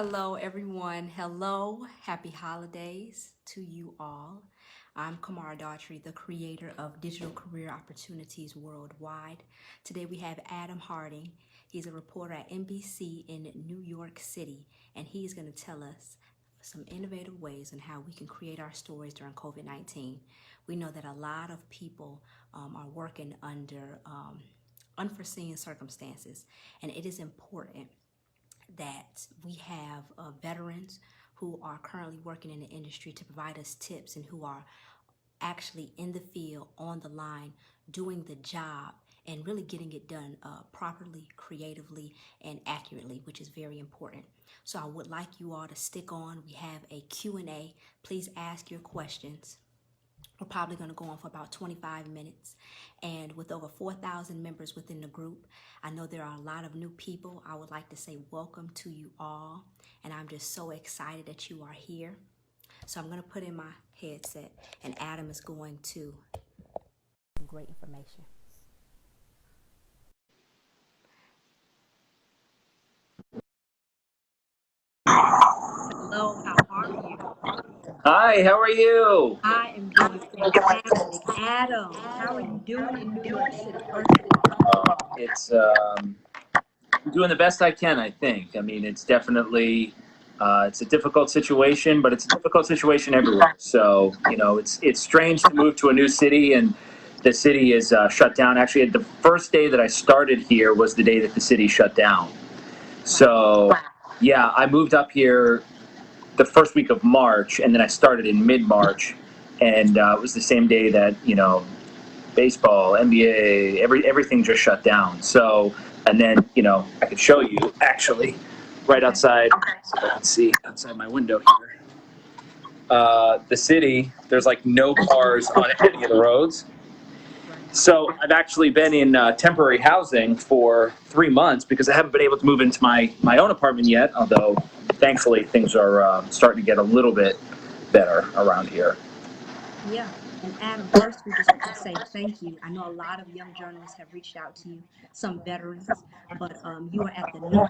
Hello, everyone. Hello. Happy holidays to you all. I'm Kamara Daughtry, the creator of Digital Career Opportunities Worldwide. Today we have Adam Harding. He's a reporter at NBC in New York City, and he's going to tell us some innovative ways on how we can create our stories during COVID-19. We know that a lot of people are working under unforeseen circumstances, and it is important that we have veterans who are currently working in the industry to provide us tips and who are actually in the field, on the line, doing the job and really getting it done properly, creatively, and accurately, which is very important. So I would like you all to stick on. We have a Q&A. Please ask your questions. We're probably going to go on for about 25 minutes. And with over 4,000 members within the group, I know there are a lot of new people. I would like to say welcome to you all. And I'm just so excited that you are here. So I'm going to put in my headset, and Adam is going to some great information. Hello, how are you? Hi, how are you? I am doing fantastic. Adam, how are you doing in New York City? It's I'm doing the best I can, I think. I mean, it's definitely it's a difficult situation, but it's a difficult situation everywhere. So, it's strange to move to a new city and the city is shut down. Actually, the first day that I started here was the day that the city shut down. So, yeah, I moved up here the first week of March, and then I started in mid-March, and it was the same day that, baseball, NBA, everything just shut down. So, and then, I could show you actually right outside, so I can see outside my window here. The city, there's like no cars on any of the roads. So I've actually been in temporary housing for 3 months because I haven't been able to move into my own apartment yet, although thankfully things are starting to get a little bit better around here. Yeah. And Adam, first we just want to say thank you. I know a lot of young journalists have reached out to you, some veterans, but you are at the number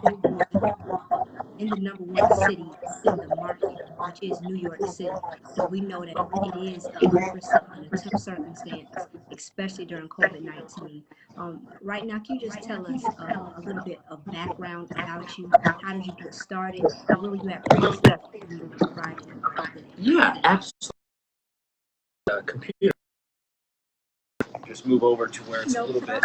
one city in the market, which is New York City. So we know that it is unforeseen and a tough circumstance, especially during COVID-19. Right now, can you just tell us a little bit of background about you? How did you get started? And where were you at previously? Yeah, absolutely. Computer. Just move over to where it's a little bit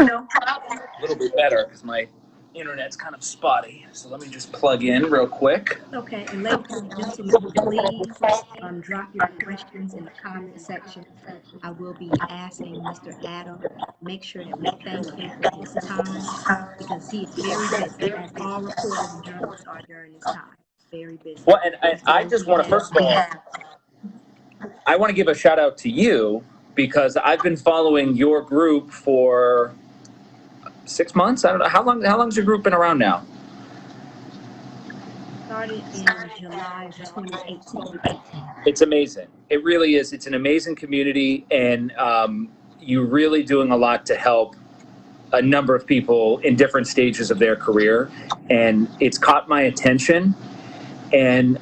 better because my internet's kind of spotty. So let me just plug in real quick. Okay, and ladies and gentlemen, please drop your questions in the comment section. I will be asking Mr. Adam. Make sure that we thank him for his time because he is very busy, as all reporters and journalists are during this time. Very busy. Well, and I just want to, first of all, I want to give a shout out to you because I've been following your group for 6 months. I don't know how long's your group been around now? Started in July of 2018. It's amazing. It really is. It's an amazing community, and you're really doing a lot to help a number of people in different stages of their career, and it's caught my attention. And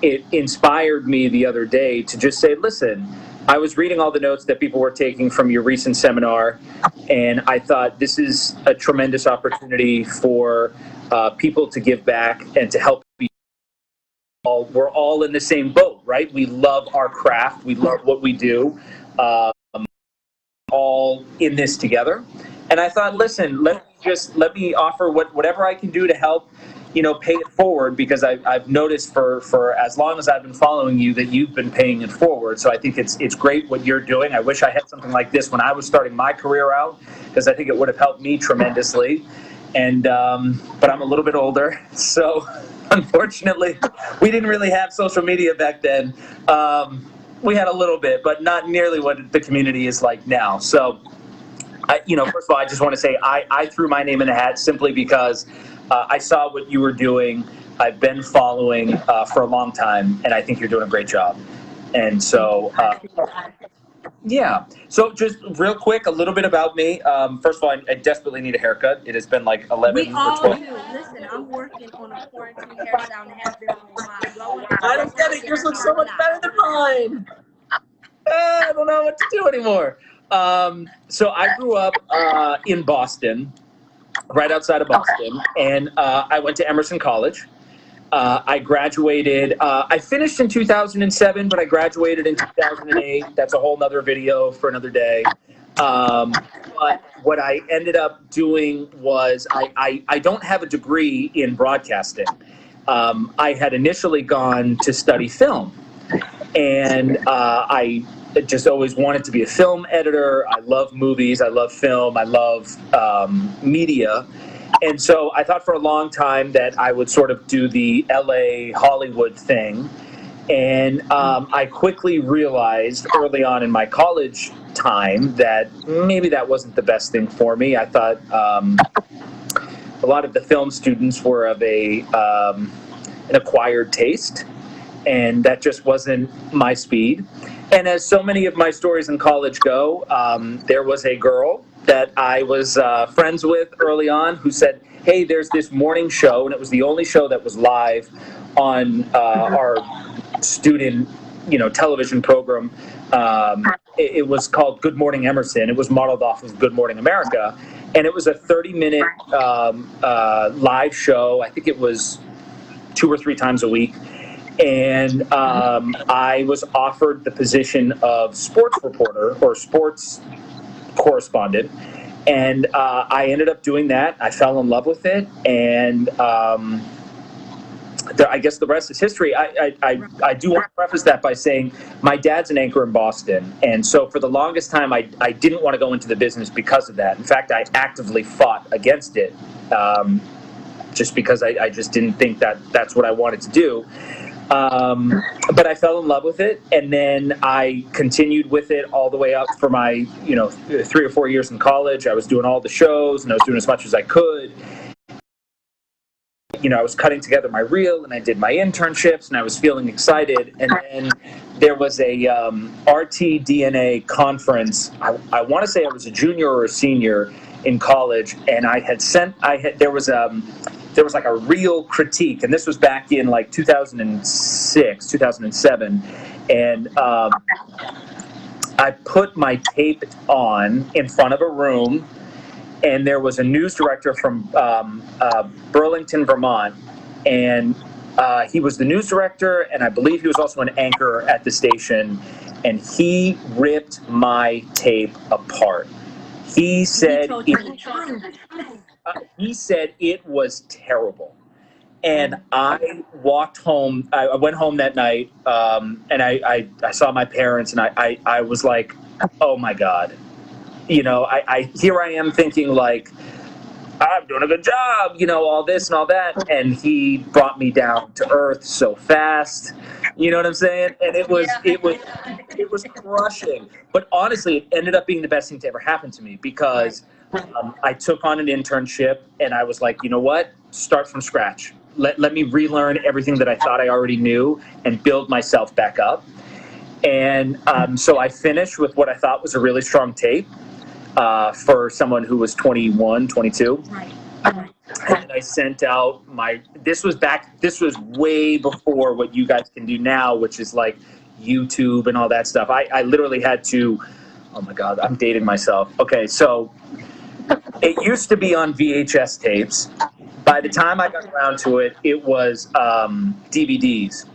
it inspired me the other day to just say, listen, I was reading all the notes that people were taking from your recent seminar, and I thought this is a tremendous opportunity for people to give back and to help people. We're all in the same boat, right? We love our craft. We love what we do. All in this together. And I thought, listen, let me offer whatever I can do to help, pay it forward, because I've noticed for as long as I've been following you that you've been paying it forward. So I think it's great what you're doing. I wish I had something like this when I was starting my career out, because I think it would have helped me tremendously. And but I'm a little bit older, so unfortunately, we didn't really have social media back then. We had a little bit, but not nearly what the community is like now. So, first of all, I just want to say I threw my name in the hat simply because I saw what you were doing. I've been following for a long time, and I think you're doing a great job. And so, Yeah. So just real quick, a little bit about me. First of all, I desperately need a haircut. It has been like We 11 or all 12. do. Listen, I'm working on a quarantine hairstyle and have been for a while. Do I want to I express don't it get on it. here? Yours looks so much Probably better than mine. I don't know what to do anymore. So I grew up in Boston, right outside of Boston, and I went to Emerson College. I graduated. I finished in 2007, but I graduated in 2008. That's a whole nother video for another day. But what I ended up doing was I don't have a degree in broadcasting. I had initially gone to study film, and I just always wanted to be a film editor. I love movies. I love film. I love media. And so I thought for a long time that I would sort of do the LA Hollywood thing. And I quickly realized early on in my college time that maybe that wasn't the best thing for me. I thought a lot of the film students were of an acquired taste, and that just wasn't my speed. And as so many of my stories in college go, there was a girl that I was friends with early on who said, "Hey, there's this morning show," and it was the only show that was live on our student, television program. It was called Good Morning Emerson. It was modeled off of Good Morning America, and it was a 30-minute live show. I think it was 2 or 3 times a week. And I was offered the position of sports reporter or sports correspondent. And I ended up doing that. I fell in love with it. And I guess the rest is history. I do want to preface that by saying my dad's an anchor in Boston. And so for the longest time, I didn't want to go into the business because of that. In fact, I actively fought against it. Just because I just didn't think that that's what I wanted to do. But I fell in love with it, and then I continued with it all the way up for my, 3 or 4 years in college. I was doing all the shows, and I was doing as much as I could. I was cutting together my reel, and I did my internships, and I was feeling excited. And then there was a RTDNA conference. I want to say I was a junior or a senior in college, and there was like a real critique, and this was back in like 2006, 2007, and I put my tape on in front of a room, and there was a news director from Burlington, Vermont, and he was the news director, and I believe he was also an anchor at the station, and he ripped my tape apart. He said it was terrible. And I walked home. I went home that night, and I saw my parents, and I was like, oh my God. Here I am thinking like, I'm doing a good job, all this and all that. And he brought me down to earth so fast. You know what I'm saying? And it was crushing. But honestly, it ended up being the best thing to ever happen to me because I took on an internship, and I was like, you know what? Start from scratch. Let me relearn everything that I thought I already knew and build myself back up. And so I finished with what I thought was a really strong tape for someone who was 21, 22. Right. And I sent out this was way before what you guys can do now, which is like YouTube and all that stuff. I literally had to, oh my God, I'm dating myself. Okay, so it used to be on VHS tapes. By the time I got around to it, it was DVDs.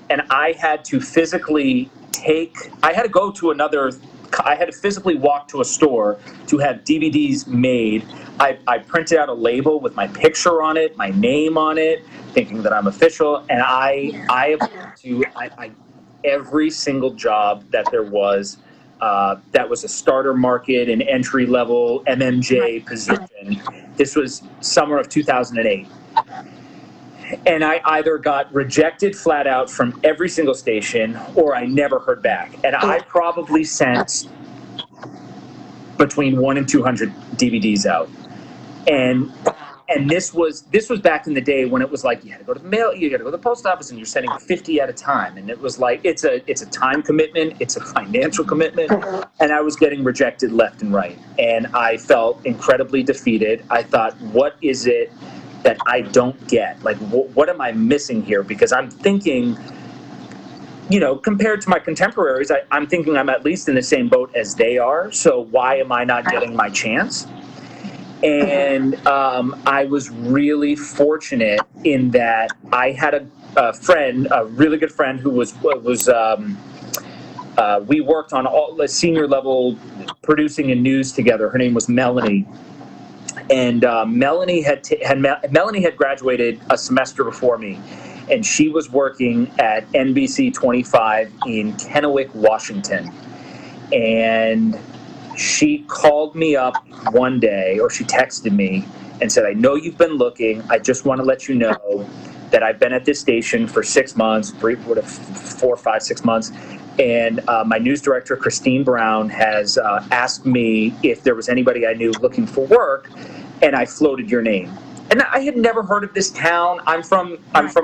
And I had to physically walk to a store to have DVDs made. I printed out a label with my picture on it, my name on it, thinking that I'm official. And I applied to every single job that there was that was a starter market, an entry level MMJ position. This was summer of 2008. And I either got rejected flat out from every single station, or I never heard back. And I probably sent between 1 and 200 DVDs out. And and this was back in the day when it was like you had to go to the mail, you got to go to the post office, and you're sending 50 at a time, and it was like it's a time commitment, it's a financial commitment, and I was getting rejected left and right, and I felt incredibly defeated. I thought, what is it that I don't get? Like, what am I missing here? Because I'm thinking, compared to my contemporaries, I'm thinking I'm at least in the same boat as they are. So why am I not getting my chance? And I was really fortunate in that I had a friend, a really good friend, who was we worked on all the senior level producing and news together. Her name was Melanie. And Melanie had graduated a semester before me, and she was working at NBC 25 in Kennewick, Washington. And she called me up one day, or she texted me and said, I know you've been looking. I just want to let you know that I've been at this station for 6 months, 4, 5, 6 months. And my news director, Christine Brown, has asked me if there was anybody I knew looking for work, and I floated your name. And I had never heard of this town. I'm from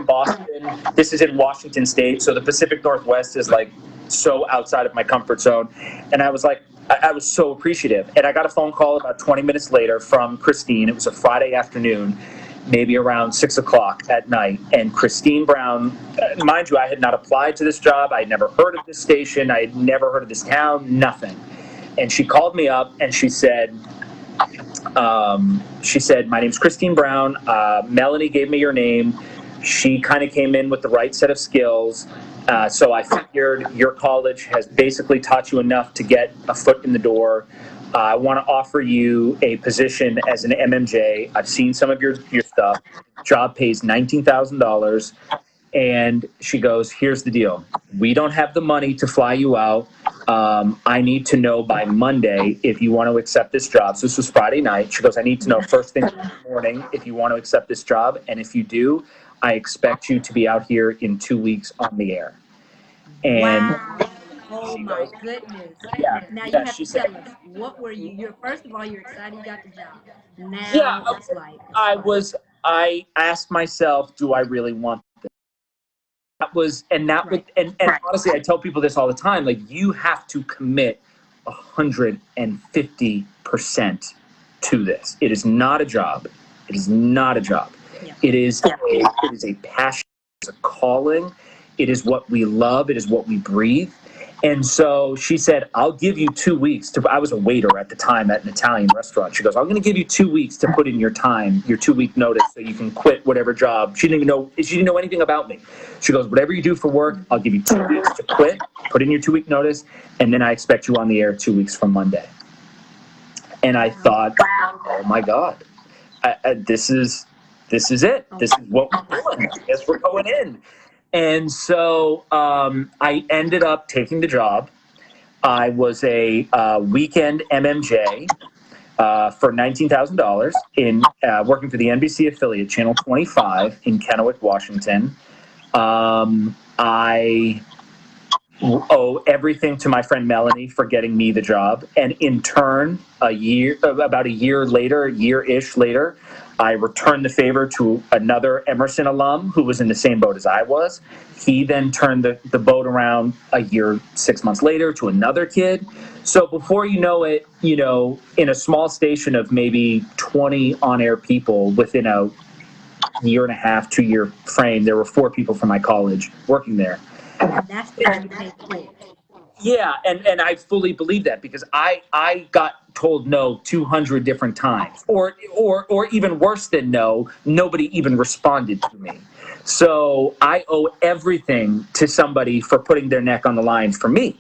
Boston. This is in Washington State, so the Pacific Northwest is like so outside of my comfort zone. And I was like, I was so appreciative. And I got a phone call about 20 minutes later from Christine. It was a Friday afternoon, maybe around 6 o'clock at night. And Christine Brown, mind you, I had not applied to this job. I had never heard of this station. I had never heard of this town, nothing. And she called me up and she said, my name's Christine Brown. Melanie gave me your name. She kind of came in with the right set of skills. So I figured your college has basically taught you enough to get a foot in the door. I want to offer you a position as an MMJ. I've seen some of your stuff. Job pays $19,000. And she goes, here's the deal. We don't have the money to fly you out. I need to know by Monday if you want to accept this job. So this was Friday night. She goes, I need to know first thing in the morning if you want to accept this job. And if you do, I expect you to be out here in 2 weeks on the air. And wow. Oh my goes, goodness. yeah, Now you yeah, have she to said, tell us, what were you're first of all, you're excited you got the job. yeah, Now it's like I asked myself, do I really want this? right. And honestly, I tell people this all the time, like, you have to commit 150% to this. It is not a job. It is not a job. Yeah. It is a passion, it's a calling. It is what we love. It is what we breathe. And so she said, I'll give you 2 weeks I was a waiter at the time at an Italian restaurant. She goes, I'm going to give you 2 weeks to put in your time, your 2-week notice, so you can quit whatever job. She didn't know anything about me. She goes, whatever you do for work, I'll give you 2 weeks to quit, put in your 2-week notice, and then I expect you on the air 2 weeks from Monday. And I thought, oh my God, this is it. This is what we're doing. I guess we're going in. And so I ended up taking the job. I was a weekend MMJ for $19,000 in working for the NBC affiliate, Channel 25 in Kennewick, Washington. I owe everything to my friend Melanie for getting me the job. And in turn, about a year-ish later, I returned the favor to another Emerson alum who was in the same boat as I was. He then turned the boat around a year, 6 months later to another kid. So before you know it, in a small station of maybe 20 on-air people within a year and a half, 2-year frame, there were 4 people from my college working there. And that's the time you made the quit. Yeah, and I fully believe that because I got told no 200 different times, or even worse than no, nobody even responded to me. So I owe everything to somebody for putting their neck on the line for me.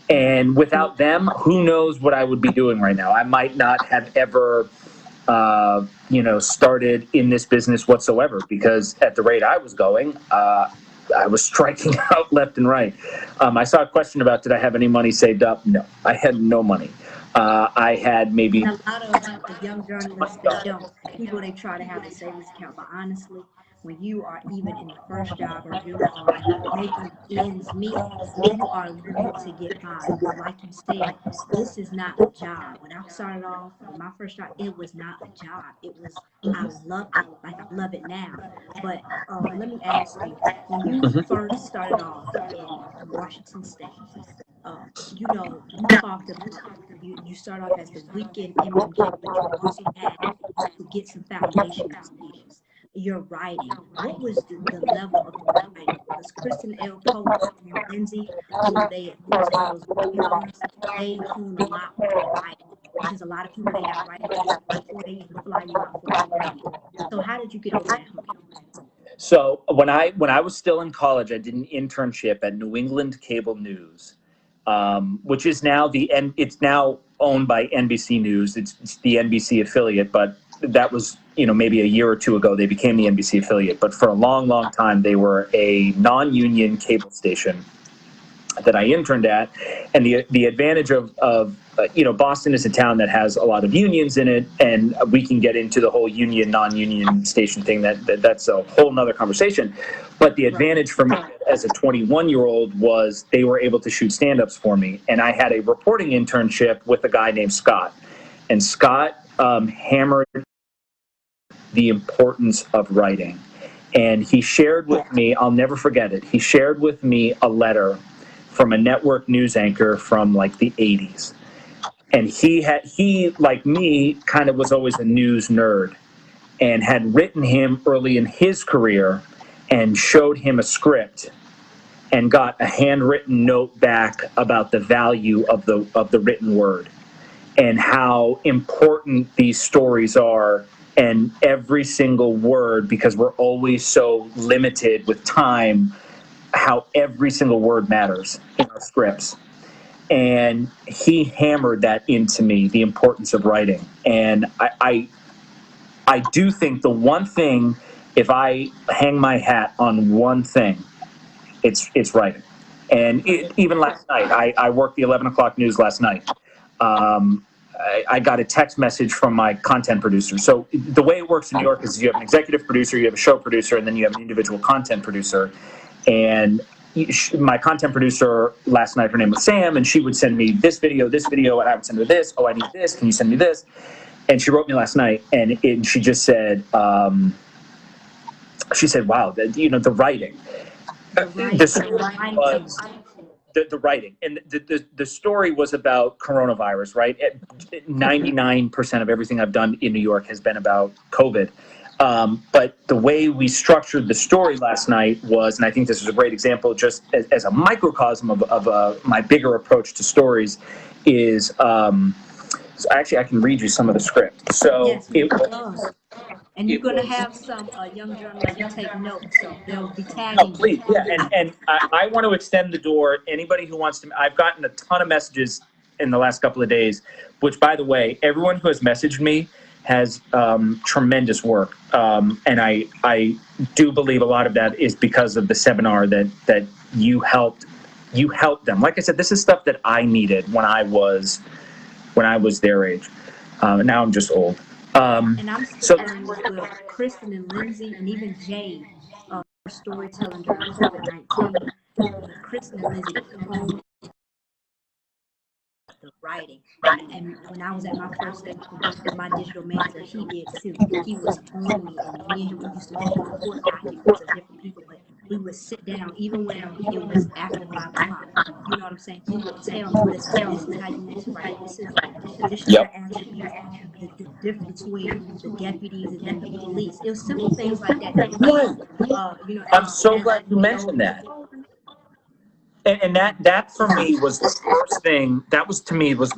And without them, who knows what I would be doing right now? I might not have ever started in this business whatsoever, because at the rate I was going, I was striking out left and right. I saw a question about, did I have any money saved up? No, I had no money. I had maybe... And a lot of the young journalists, they don't. People, they try to have a savings account, but honestly, when you are even in the first job or you are making ends meet, you are looking to get by. Because like you said, this is not a job. When I started off with my first job, it was not a job. It was, I loved it like I love it now. But let me ask you, when you first started off in Washington State, you talked about you start off as the weekend immigrant kid, but you also had to get some foundational skills. Your writing, what was the level of your writing? Because Kristen L. Pope and Lindsay, who was one of those owners, they hone a lot on your writing because a lot of people they have writing tests before they even fly you out for an interview. So how did you get over that hump? So when I was still in college, I did an internship at New England Cable News, which is now it's now owned by NBC News. It's the NBC affiliate, but that was maybe a year or two ago they became the NBC affiliate. But for a long, long time they were a non-union cable station that I interned at, and the advantage of Boston is a town that has a lot of unions in it, and we can get into the whole union non-union station thing. That's a whole nother conversation. But the advantage for me as a 21-year-old was they were able to shoot stand-ups for me, and I had a reporting internship with a guy named Scott, and Scott hammered the importance of writing, and he shared with me, I'll never forget it, he shared with me a letter from a network news anchor from like the 80s. And he, like me, kind of was always a news nerd and had written him early in his career and showed him a script and got a handwritten note back about the value of the written word and how important these stories are, and every single word, because we're always so limited with time, how every single word matters in our scripts. And he hammered that into me, the importance of writing. And I do think the one thing, if I hang my hat on one thing, it's writing. And even last night, I worked the 11 o'clock news last night. I got a text message from my content producer. So the way it works in New York is you have an executive producer, you have a show producer, and then you have an individual content producer. And my content producer last night, her name was Sam, and she would send me this video, and I would send her this. Oh, I need this. Can you send me this? And she wrote me last night, and she just said, wow, the writing. The story was the writing, and the story was about coronavirus, right? 99% of everything I've done in New York has been about COVID. But the way we structured the story last night was, and I think this is a great example, just as a microcosm of my bigger approach to stories, is so actually I can read you some of the script. So Yes, and you're going to have some young journalists who take notes, so they'll be tagging please, you. yeah, and I want to extend the door. Anybody who wants to, I've gotten a ton of messages in the last couple of days, which, by the way, everyone who has messaged me has tremendous work, and I do believe a lot of that is because of the seminar that you helped them. Like I said, this is stuff that I needed when I was their age. And now I'm just old. And I'm still learning as well. Kristen and Lindsay and even Jade, storytelling during COVID-19. But Kristen and Lindsay, they honed the writing. And when I was at my first station with my digital manager, he did too. He was on me, and me and him, we used to go over court documents of different people, but we would sit down even when it was after 5 o'clock. You know what I'm saying? He would tell me, listen, this is how you need to write. This is your attributes, the difference between the deputies and then the police. It was simple things like that that we, I'm so glad you mentioned that. And that for me was the first thing. That was, to me, was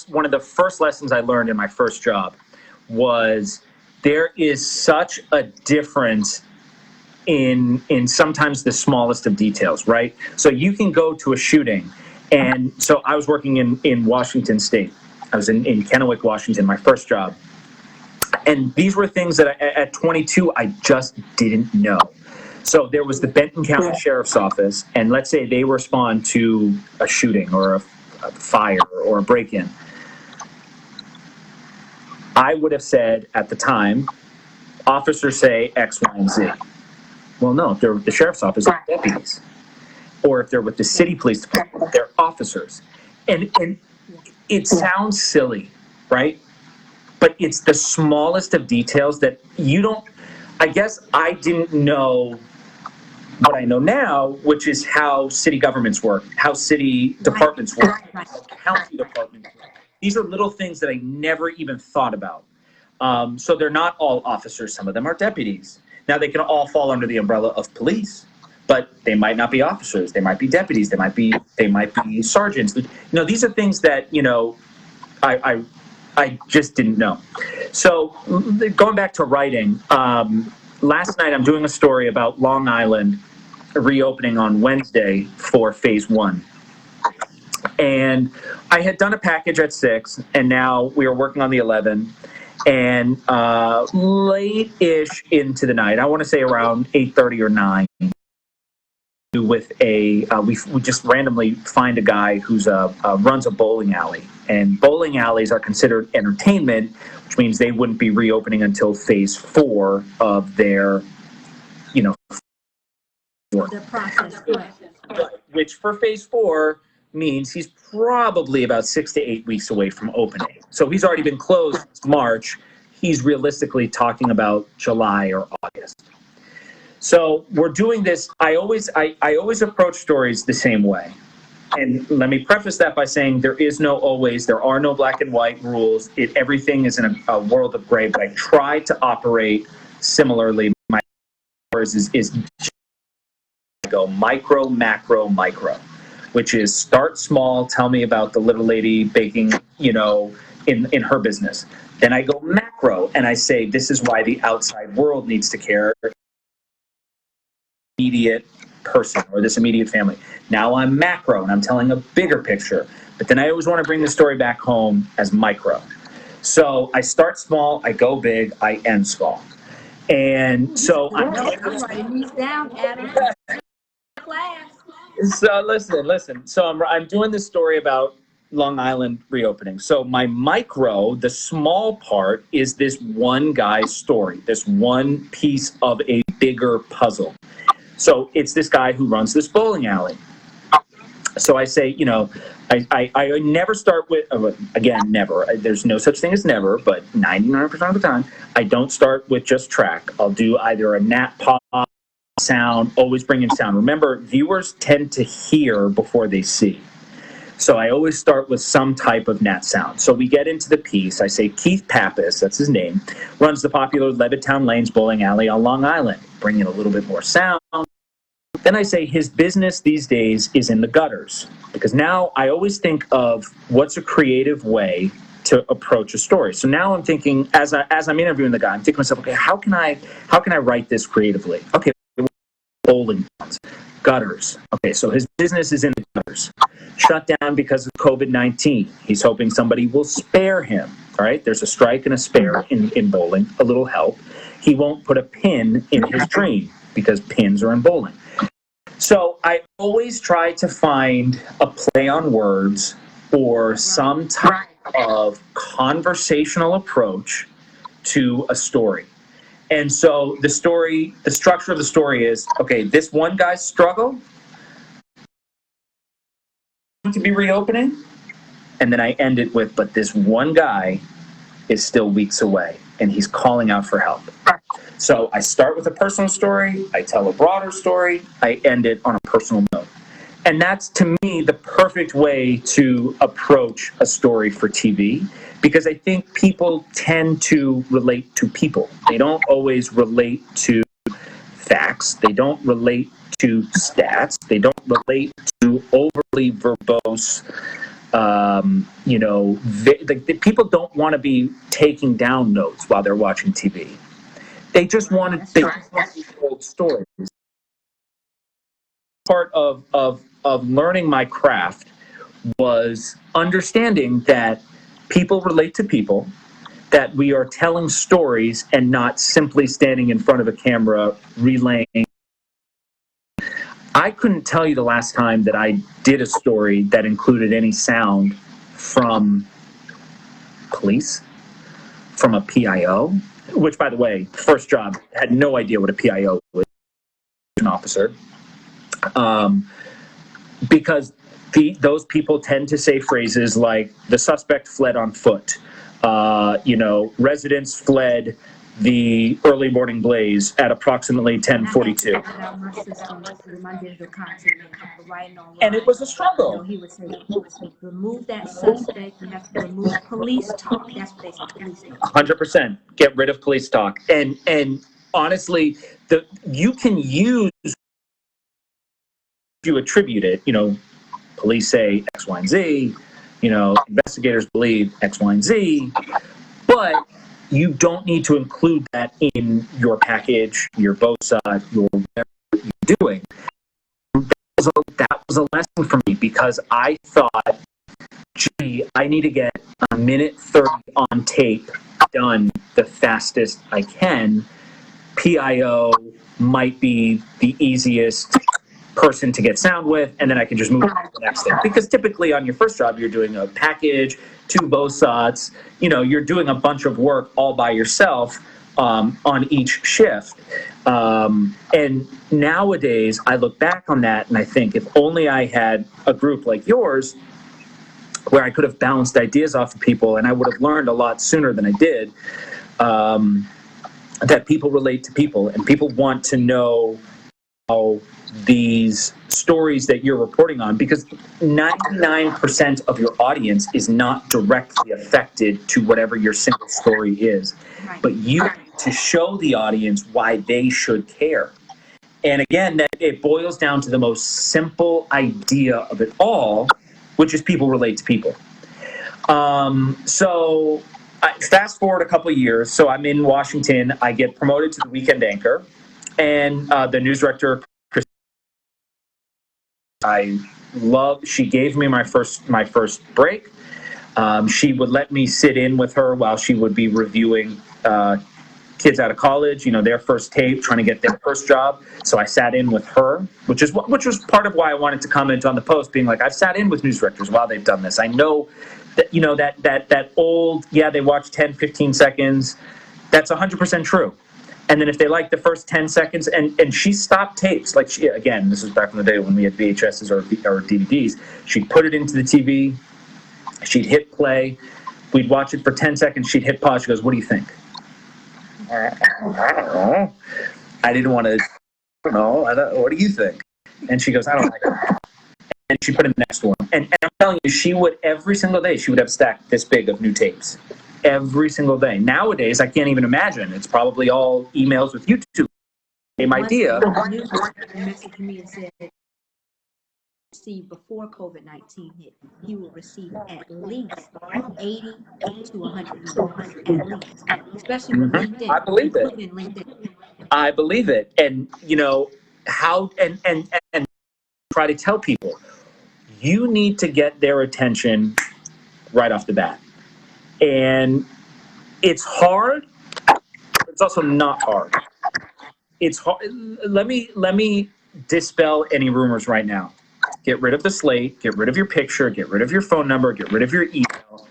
one of the first lessons I learned in my first job. Was there is such a difference in sometimes the smallest of details, right? So you can go to a shooting, and so I was working in Washington State. I was in Kennewick, Washington, my first job, and these were things that at 22 I just didn't know. So there was the Benton County Sheriff's Office, and let's say they respond to a shooting or a fire or a break-in. I would have said at the time, officers say X, Y, and Z. Well, no, if they're with the sheriff's office, they're deputies. Or if they're with the city police department, they're officers. And it sounds silly, right? But it's the smallest of details that you don't, I guess I didn't know what I know now, which is how city governments work, how city departments work, how county departments work. These are little things that I never even thought about. So they're not all officers. Some of them are deputies. Now they can all fall under the umbrella of police, but they might not be officers. They might be deputies. They might be sergeants. You know, these are things that, you know, I just didn't know. So going back to writing, last night I'm doing a story about Long Island reopening on Wednesday for phase 1. And I had done a package at 6, and now we are working on the 11. And late-ish into the night, I want to say around 8:30 or 9, with we just randomly find a guy who's runs a bowling alley. And bowling alleys are considered entertainment, which means they wouldn't be reopening until phase 4 of their, you know, The process. which for phase 4 means he's probably about 6 to 8 weeks away from opening. So he's already been closed since March. He's realistically talking about July or August. So we're doing this. I always approach stories the same way. And let me preface that by saying there are no black and white rules. Everything is in a world of gray, but I try to operate similarly. My is go micro, macro, micro, which is start small. Tell me about the little lady baking, you know, in her business. Then I go macro and I say, this is why the outside world needs to care. Immediate person or this immediate family. Now I'm macro and I'm telling a bigger picture, but then I always want to bring the story back home as micro. So I start small, I go big, I end small. And so I'm writing these down, Adam. Class. So listen. So I'm doing this story about Long Island reopening. So my micro, the small part, is this one guy's story, this one piece of a bigger puzzle. So it's this guy who runs this bowling alley. So I say, you know, I never start with, again, never. There's no such thing as never, but 99% of the time, I don't start with just track. I'll do either a nat pop, sound, always bring in sound. Remember, viewers tend to hear before they see. So I always start with some type of nat sound. So we get into the piece. I say Keith Pappas, that's his name, runs the popular Levittown Lanes bowling alley on Long Island. Bring in a little bit more sound. Then I say his business these days is in the gutters. Because now I always think of what's a creative way to approach a story. So now I'm thinking, as I'm interviewing the guy, I'm thinking to myself, okay, how can I write this creatively? Okay, bowling gutters. Okay, so his business is in the gutters. Shut down because of COVID-19. He's hoping somebody will spare him. All right, there's a strike and a spare in bowling, a little help. He won't put a pin in his dream because pins are in bowling. So I always try to find a play on words or some type of conversational approach to a story. And so the structure of the story is, okay, this one guy's struggle to be reopening, and then I end it with, but this one guy is still weeks away, and he's calling out for help. So I start with a personal story, I tell a broader story, I end it on a personal note. And that's, to me, the perfect way to approach a story for TV, because I think people tend to relate to people. They don't always relate to facts. They don't relate to stats. They don't relate to overly verbose, people don't want to be taking down notes while they're watching TV. They just want to be told stories. Part of learning my craft was understanding that people relate to people, that we are telling stories and not simply standing in front of a camera relaying. I couldn't tell you the last time that I did a story that included any sound from police, from a PIO, which, by the way, first job, had no idea what a PIO was. officer, because those people tend to say phrases like the suspect fled on foot, residents fled the early morning blaze at approximately 10:42. Out my system with my digital content manager, writing online. And it was a struggle. He would say, remove that suspect. You have to remove police talk. That's what they say, police talk. 100%. Get rid of police talk. And honestly, you can use, you attribute it, police say X, Y, and Z, investigators believe X, Y, and Z, but you don't need to include that in your package, your BOSA, your whatever you're doing. That was a lesson for me, because I thought, gee, I need to get a minute 30 on tape done the fastest I can. PIO might be the easiest person to get sound with, and then I can just move on to the next thing. Because typically on your first job, you're doing a package, 2 BOSATs, you're doing a bunch of work all by yourself on each shift. And nowadays, I look back on that and I think, if only I had a group like yours where I could have bounced ideas off of people, and I would have learned a lot sooner than I did, that people relate to people, and people want to know how these stories that you're reporting on, because 99% of your audience is not directly affected to whatever your single story is. Right. But you need to show the audience why they should care. And again, that it boils down to the most simple idea of it all, which is people relate to people. So fast forward a couple of years. So I'm in Washington. I get promoted to the weekend anchor, and the news director, she gave me my first break. She would let me sit in with her while she would be reviewing kids out of college, their first tape, trying to get their first job. So I sat in with her, which was part of why I wanted to comment on the post, being like, I've sat in with news directors while they've done this. I know that, that old, they watch 10, 15 seconds. That's 100% true. And then if they like the first 10 seconds, and she stopped tapes, like again, this is back in the day when we had VHSs or DVDs, she'd put it into the TV, she'd hit play, we'd watch it for 10 seconds, she'd hit pause, she goes, what do you think? I don't know. I didn't want to, what do you think? And she goes, I don't like it. And she put in the next one. And I'm telling you, she would, every single day, she would have a stack this big of new tapes. Every single day. Nowadays, I can't even imagine. It's probably all emails with YouTube. Same idea. The news messaged me and said, before COVID-19 hit, he will receive at least 80 to 100 emails, at least, especially with LinkedIn. I believe it. I believe it. And, how, and try to tell people, you need to get their attention right off the bat. And it's hard, but it's also not hard. It's hard. Let me dispel any rumors right now. Get rid of the slate, get rid of your picture, get rid of your phone number, get rid of your email.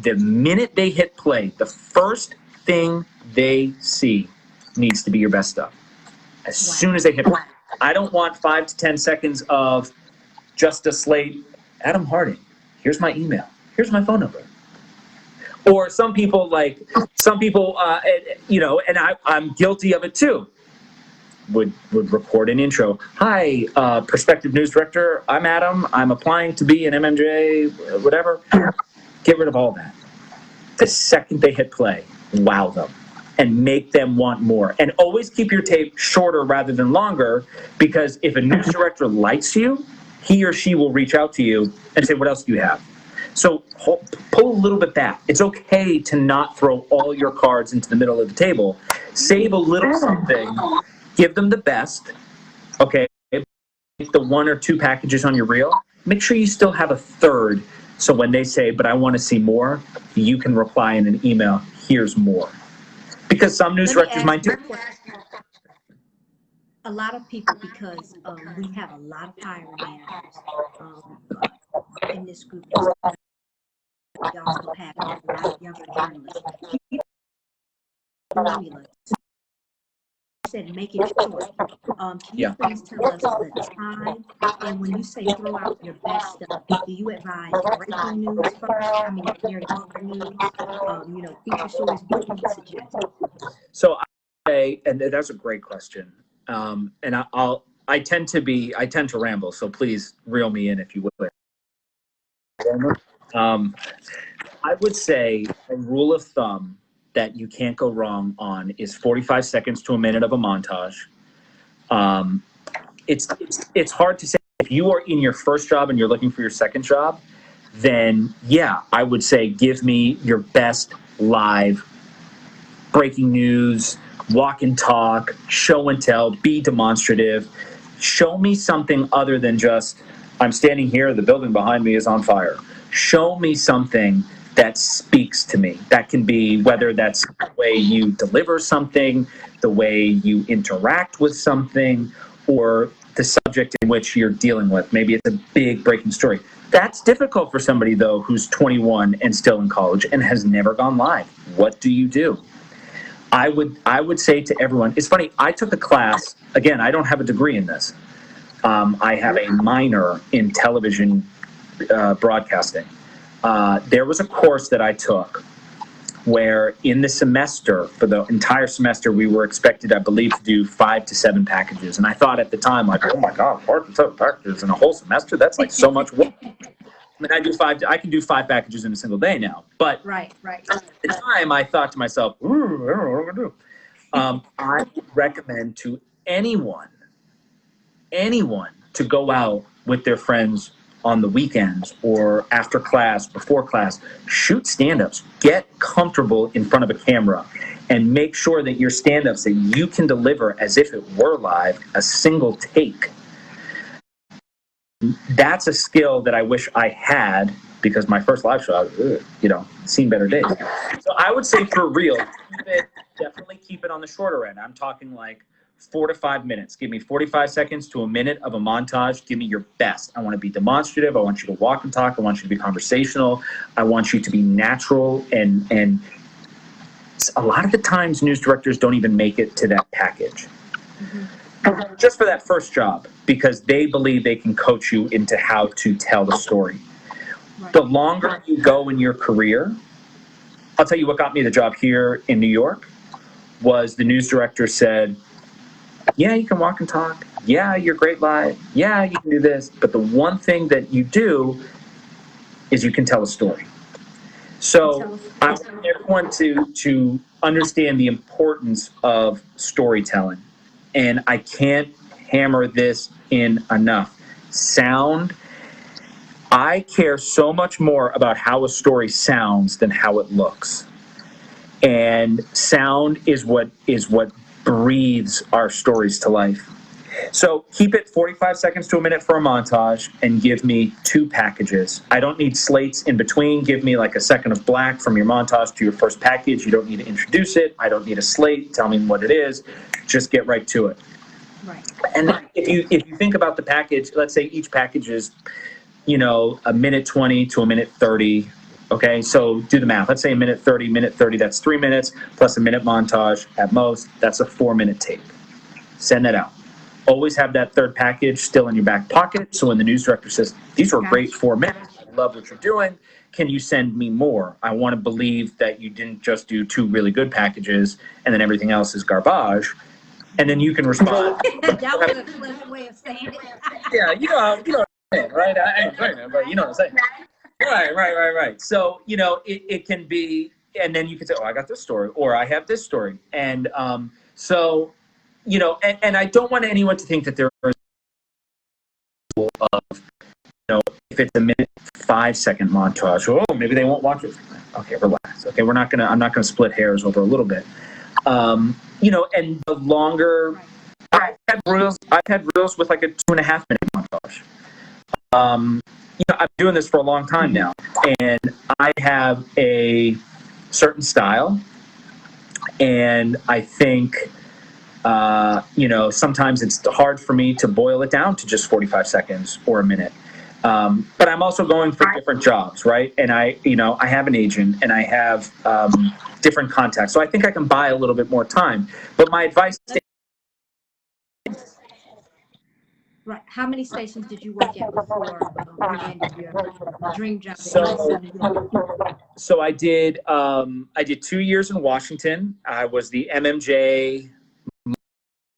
The minute they hit play, the first thing they see needs to be your best stuff. As soon as they hit play. I don't want 5 to 10 seconds of just a slate. Adam Harding, here's my email, here's my phone number. Or some people, and I'm guilty of it too, would record an intro. Hi, prospective news director, I'm Adam. I'm applying to be an MMJ, whatever. Get rid of all that. The second they hit play, wow them and make them want more. And always keep your tape shorter rather than longer, because if a news director likes you, he or she will reach out to you and say, what else do you have? So pull a little bit back. It's okay to not throw all your cards into the middle of the table. Save a little something. Give them the best. Okay, the 1 or 2 packages on your reel. Make sure you still have a third. So when they say, but I want to see more, you can reply in an email, here's more. Because some news directors might do. A lot of people, because we have a lot of hiring managers in this group. We also have a lot of younger journalists. said make it short. Can you Yeah. please tell us the time? And when you say throw out your best stuff, do you advise breaking news first? I mean, near-the-bar news, feature stories. What do you suggest? So I say, and that's a great question. And I tend to ramble. So please reel me in if you would. Um, I would say a rule of thumb that you can't go wrong on is 45 seconds to a minute of a montage. It's hard to say. If you are in your first job and you're looking for your second job, then yeah, I would say give me your best live breaking news, walk and talk, show and tell, be demonstrative. Show me something other than just, I'm standing here, the building behind me is on fire. Show me something that speaks to me. That can be whether that's the way you deliver something, the way you interact with something, or the subject in which you're dealing with. Maybe it's a big breaking story. That's difficult for somebody, though, who's 21 and still in college and has never gone live. What do you do? I would say to everyone, it's funny, I took a class, again, I don't have a degree in this. I have a minor in television broadcasting. There was a course that I took where in the semester, for the entire semester, we were expected, I believe, to do 5 to 7 packages. And I thought at the time, like, oh my God, 5 to 7 packages in a whole semester? That's like so much work. I mean, I can do 5 packages in a single day now. But Right. at the time, I thought to myself, I don't know what I'm going to do. I would recommend to anyone to go out with their friends on the weekends or after class, before class, shoot stand-ups, get comfortable in front of a camera, and make sure that your stand-ups that you can deliver as if it were live, a single take. That's a skill that I wish I had because my first live show, seen better days. So I would say for real, definitely keep it on the shorter end. I'm talking like 4 to 5 minutes. Give me 45 seconds to a minute of a montage. Give me your best. I want to be demonstrative. I want you to walk and talk. I want you to be conversational. I want you to be natural. And a lot of the times news directors don't even make it to that package. Mm-hmm. Just for that first job, because they believe they can coach you into how to tell the story. Right. The longer you go in your career, I'll tell you what got me the job here in New York was the news director said, yeah, you can walk and talk. Yeah, you're great live. Yeah, you can do this. But the one thing that you do is you can tell a story. So I want everyone to understand the importance of storytelling. And I can't hammer this in enough. Sound. I care so much more about how a story sounds than how it looks. And sound is what breathes our stories to life. So keep it 45 seconds to a minute for a montage and give me 2 packages. I don't need slates in between. Give me like a second of black from your montage to your first package. You don't need to introduce it. I don't need a slate. Tell me what it is. Just get right to it. Right. And if you think about the package, let's say each package is, a minute 20 to a minute 30. Okay, so do the math. Let's say a minute 30, that's 3 minutes, plus a minute montage at most. That's a 4-minute tape. Send that out. Always have that third package still in your back pocket. So when the news director says, these are great 4 minutes, I love what you're doing, can you send me more? I want to believe that you didn't just do 2 really good packages and then everything else is garbage. And then you can respond. That was a clever way of saying it. Yeah, you know what I'm saying, right? I ain't saying it, but you know what I'm saying. Right. So, it can be, and then you can say, oh, I got this story, or I have this story. And so, and I don't want anyone to think that there is of, if it's a minute 5-second montage, oh, maybe they won't watch it. Okay, relax. Okay, I'm not gonna split hairs over a little bit. And the longer, I've had reels with like a 2.5-minute montage. I'm doing this for a long time now, and I have a certain style, and I think, sometimes it's hard for me to boil it down to just 45 seconds or a minute. But I'm also going for different jobs, right? And I have an agent and I have different contacts. So I think I can buy a little bit more time. But my advice Right. How many stations did you work at before you landed your dream job at So, NBC New York? so I did 2 years in Washington. I was the MMJ.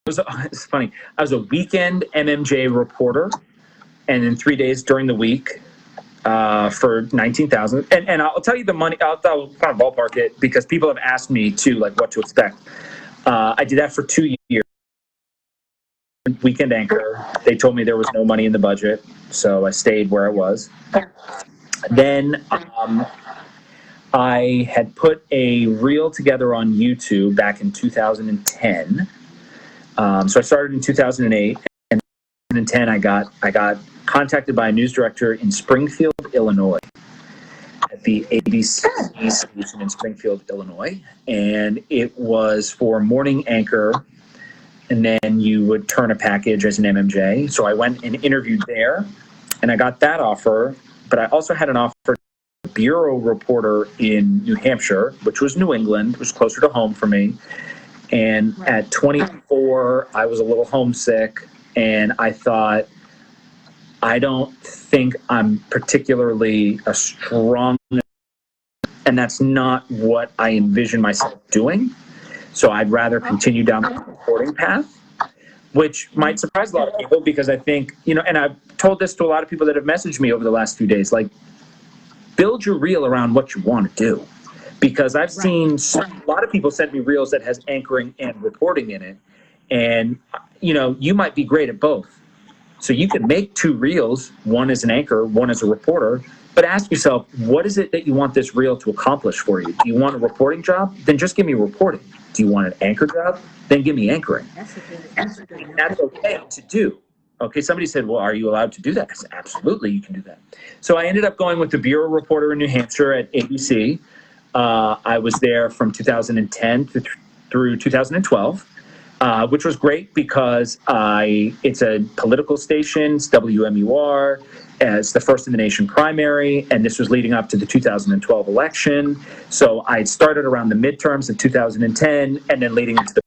It's funny. I was a weekend MMJ reporter, and then 3 days during the week for 19,000. And I'll tell you the money. I'll kind of ballpark it because people have asked me too, like what to expect. I did that for 2 years. Weekend anchor. They told me there was no money in the budget, so I stayed where I was. Then I had put a reel together on YouTube back in 2010. So I started in 2008, and in 2010 I got contacted by a news director in Springfield, Illinois, at the ABC station in Springfield, Illinois, and it was for morning anchor. And then you would turn a package as an MMJ. So I went and interviewed there, and I got that offer. But I also had an offer to bureau reporter in New Hampshire, which was New England, which was closer to home for me. And at 24, I was a little homesick, and I thought, I don't think I'm particularly a strong, and that's not what I envision myself doing. So I'd rather continue down the reporting path, which might surprise a lot of people because I think, and I've told this to a lot of people that have messaged me over the last few days, like, build your reel around what you want to do. Because I've seen a lot of people send me reels that has anchoring and reporting in it. And, you might be great at both. So you can make two reels, one as an anchor, one as a reporter, but ask yourself, what is it that you want this reel to accomplish for you? Do you want a reporting job? Then just give me reporting. Do you want an anchor job? Then give me anchoring. That's okay to do. Okay, somebody said, well, are you allowed to do that? I said, absolutely, you can do that. So I ended up going with the bureau reporter in New Hampshire at ABC. I was there from 2010 through 2012. Which was great because it's a political station, it's WMUR, it's the first in the nation primary, and this was leading up to the 2012 election. So I started around the midterms of 2010, and then leading into the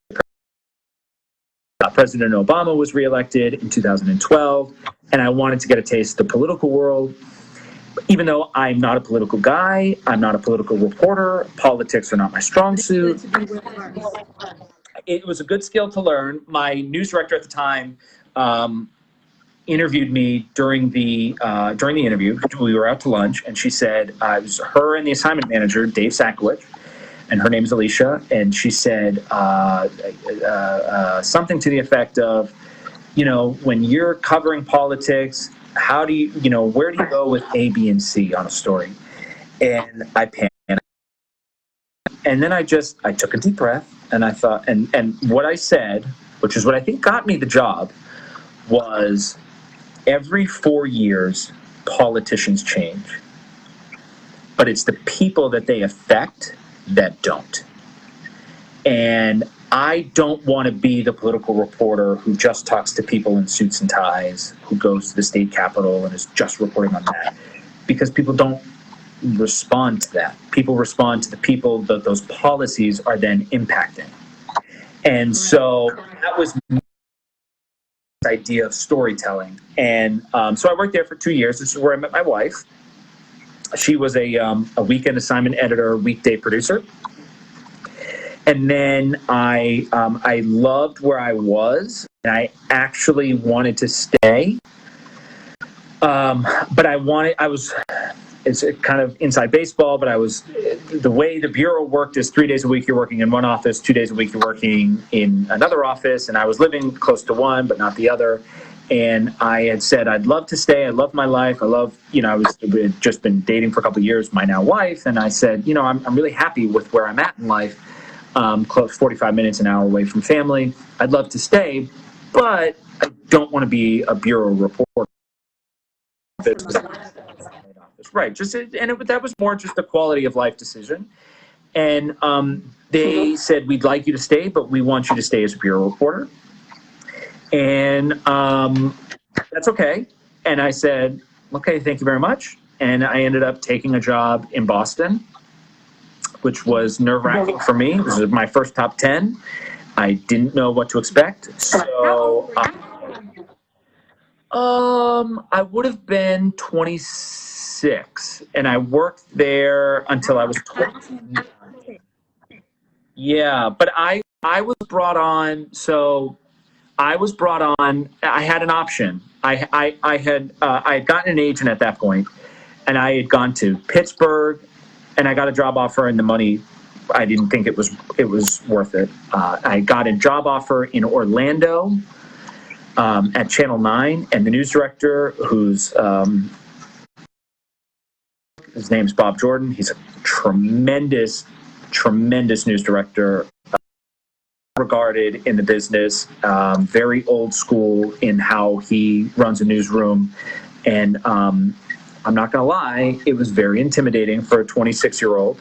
President Obama was reelected in 2012, and I wanted to get a taste of the political world. Even though I'm not a political guy, I'm not a political reporter, politics are not my strong suit. It was a good skill to learn. My news director at the time interviewed me during the interview. We were out to lunch, and she said, it was her and the assignment manager, Dave Sakowicz, and her name's Alicia, and she said something to the effect of, when you're covering politics, how do you, where do you go with A, B, and C on a story? And I panicked. And then I took a deep breath, and I thought, and what I said, which is what I think got me the job, was every 4 years, politicians change. But it's the people that they affect that don't. And I don't want to be the political reporter who just talks to people in suits and ties, who goes to the state capitol and is just reporting on that, because people don't respond to that. People respond to the people that those policies are then impacting. And so that was my idea of storytelling. And so I worked there for 2 years. This is where I met my wife. She was a weekend assignment editor, weekday producer. And then I loved where I was, and I actually wanted to stay. But it's kind of inside baseball, but the way the bureau worked is 3 days a week you're working in one office, 2 days a week you're working in another office, and I was living close to one, but not the other. And I had said, I'd love to stay. I love my life. we had just been dating for a couple of years, my now wife. And I said, I'm really happy with where I'm at in life. Close 45 minutes, an hour away from family. I'd love to stay, but I don't want to be a bureau reporter. Right. That was more just a quality of life decision. And they said, we'd like you to stay, but we want you to stay as a bureau reporter. And that's okay. And I said, okay, thank you very much. And I ended up taking a job in Boston, which was nerve-wracking for me. This was my first top 10. I didn't know what to expect. So I would have been 26, and I worked there until I was 20. Yeah, but I was brought on. So I was brought on. I had an option. I had gotten an agent at that point, and I had gone to Pittsburgh, and I got a job offer, and the money, I didn't think it was worth it. I got a job offer in Orlando at Channel 9, and the news director, his name's Bob Jordan. He's a tremendous, tremendous news director, regarded in the business, very old school in how he runs a newsroom. And I'm not going to lie, it was very intimidating for a 26-year-old.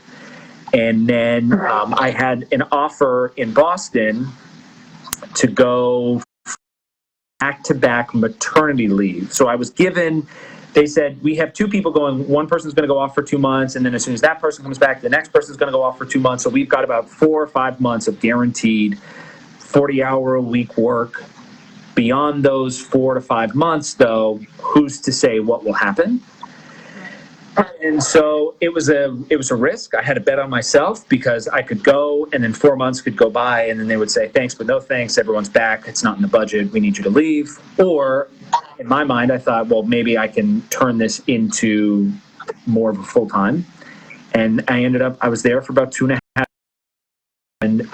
And then I had an offer in Boston to go back-to-back maternity leave. So I was given, they said, we have two people going, one person's going to go off for 2 months, and then as soon as that person comes back, the next person's going to go off for 2 months. So we've got about 4 or 5 months of guaranteed 40-hour-a-week work. Beyond those 4 to 5 months, though, who's to say what will happen? And so it was a risk. I had to bet on myself because I could go, and then 4 months could go by, and then they would say, thanks, but no thanks. Everyone's back. It's not in the budget. We need you to leave. Or in my mind, I thought, well, maybe I can turn this into more of a full time. And I was there for about 2.5. And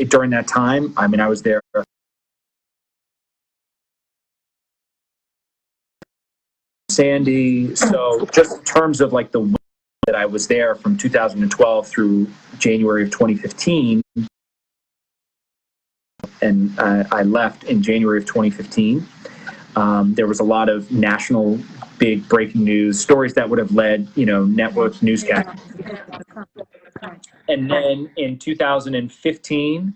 during that time, I mean, I was there Sandy. So just in terms of like the way that I was there from 2012 through January of 2015, and I left in January of 2015. There was a lot of national big breaking news stories that would have led, network newscasts. And then in 2015,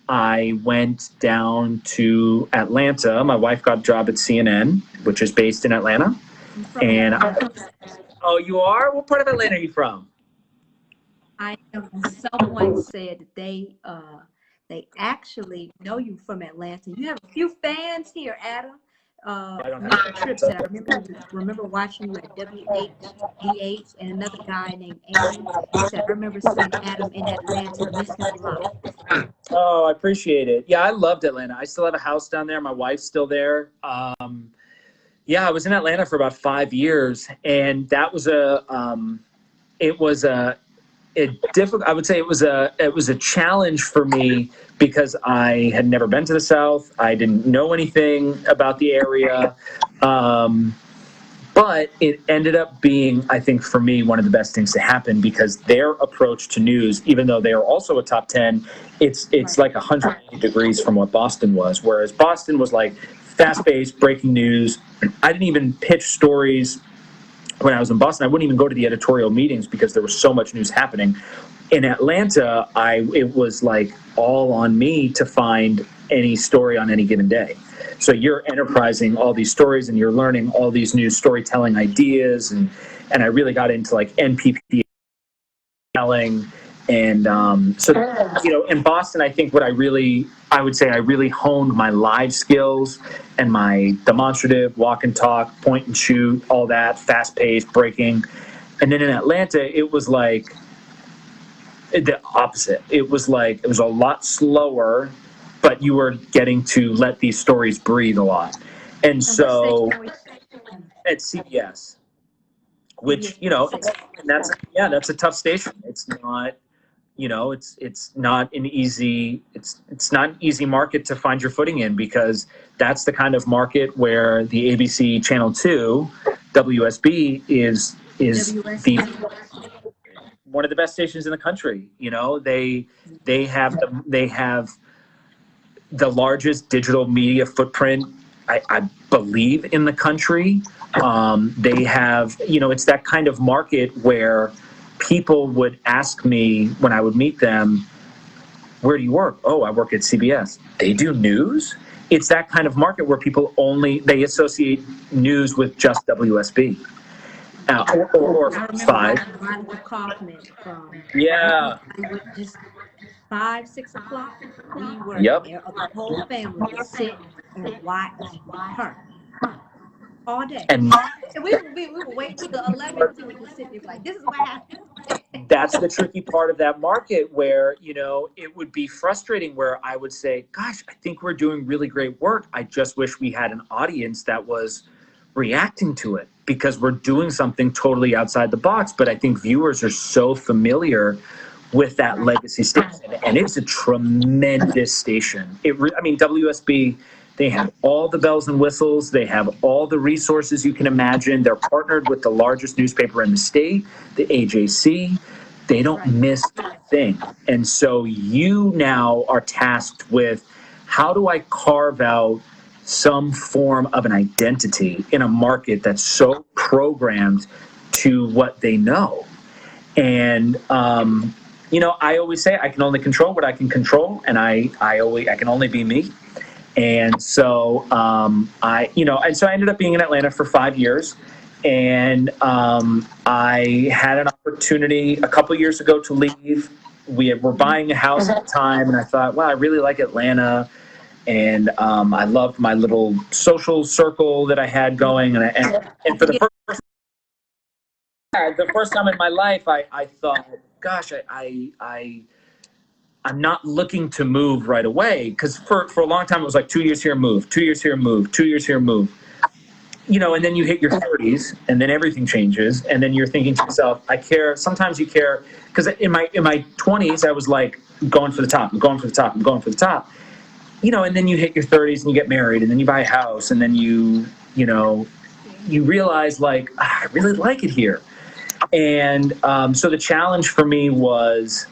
I went down to Atlanta. My wife got a job at CNN, which is based in Atlanta. And oh, you are? What part of Atlanta are you from? I am. Someone said that they actually know you from Atlanta. You have a few fans here, Adam. Mr. Tripp said, I remember watching you at WHDH, and another guy named Aaron. He said, I remember seeing Adam in Atlanta. Miss him a lot. Oh, I appreciate it. Yeah, I loved Atlanta. I still have a house down there. My wife's still there. Yeah, I was in Atlanta for about 5 years, and that was difficult. I would say it was a challenge for me because I had never been to the South. I didn't know anything about the area. But it ended up being, I think, for me, one of the best things to happen because their approach to news, even though they are also a top 10, it's like 180 degrees from what Boston was. Whereas Boston was like fast-paced, breaking news. I didn't even pitch stories when I was in Boston. I wouldn't even go to the editorial meetings because there was so much news happening. In Atlanta, it was like all on me to find any story on any given day. So you're enterprising all these stories and you're learning all these new storytelling ideas. And I really got into like NPP telling. And so, in Boston, I think I would say I really honed my live skills and my demonstrative, walk and talk, point and shoot, all that, fast paced, breaking. And then in Atlanta, it was like the opposite. It was a lot slower, but you were getting to let these stories breathe a lot. And so at CBS, which, that's a tough station. It's not, it's not an easy market to find your footing in because that's the kind of market where the ABC Channel 2 WSB is one of the best stations in the country. They have the largest digital media footprint, I believe, in the country. They have, it's that kind of market where people would ask me when I would meet them, where do you work? Oh, I work at CBS. They do news? It's that kind of market where people they associate news with just WSB. Or five. Kaufman from Yeah. Just 5, 6 o'clock. We were Yep. there. The whole family would sit and watch her. all day. And And we were waiting till 11 to just sit there like, this is what happened. that's the tricky part of that market where, it would be frustrating where I would say, gosh, I think we're doing really great work. I just wish we had an audience that was reacting to it because we're doing something totally outside the box. But I think viewers are so familiar with that legacy station, and it's a tremendous station. WSB, they have all the bells and whistles. They have all the resources you can imagine. They're partnered with the largest newspaper in the state, the AJC. They don't miss a thing. And so you now are tasked with, how do I carve out some form of an identity in a market that's so programmed to what they know? And I always say I can only control what I can control, and I can only be me. And so I ended up being in Atlanta for 5 years, and I had an opportunity a couple years ago to leave. We were buying a house at the time, and I thought, wow, I really like Atlanta, and I loved my little social circle that I had going, and for the first time in my life, I thought, gosh, I'm not looking to move right away, because for a long time it was like 2 years here, move, 2 years here, move, 2 years here, move. And then you hit your 30s, and then everything changes, and then you're thinking to yourself, I care. Sometimes you care, because in my 20s I was like going for the top, I'm going for the top, I'm going for the top. And then you hit your 30s and you get married, and then you buy a house, and then you realize, like, I really like it here. And so the challenge for me was,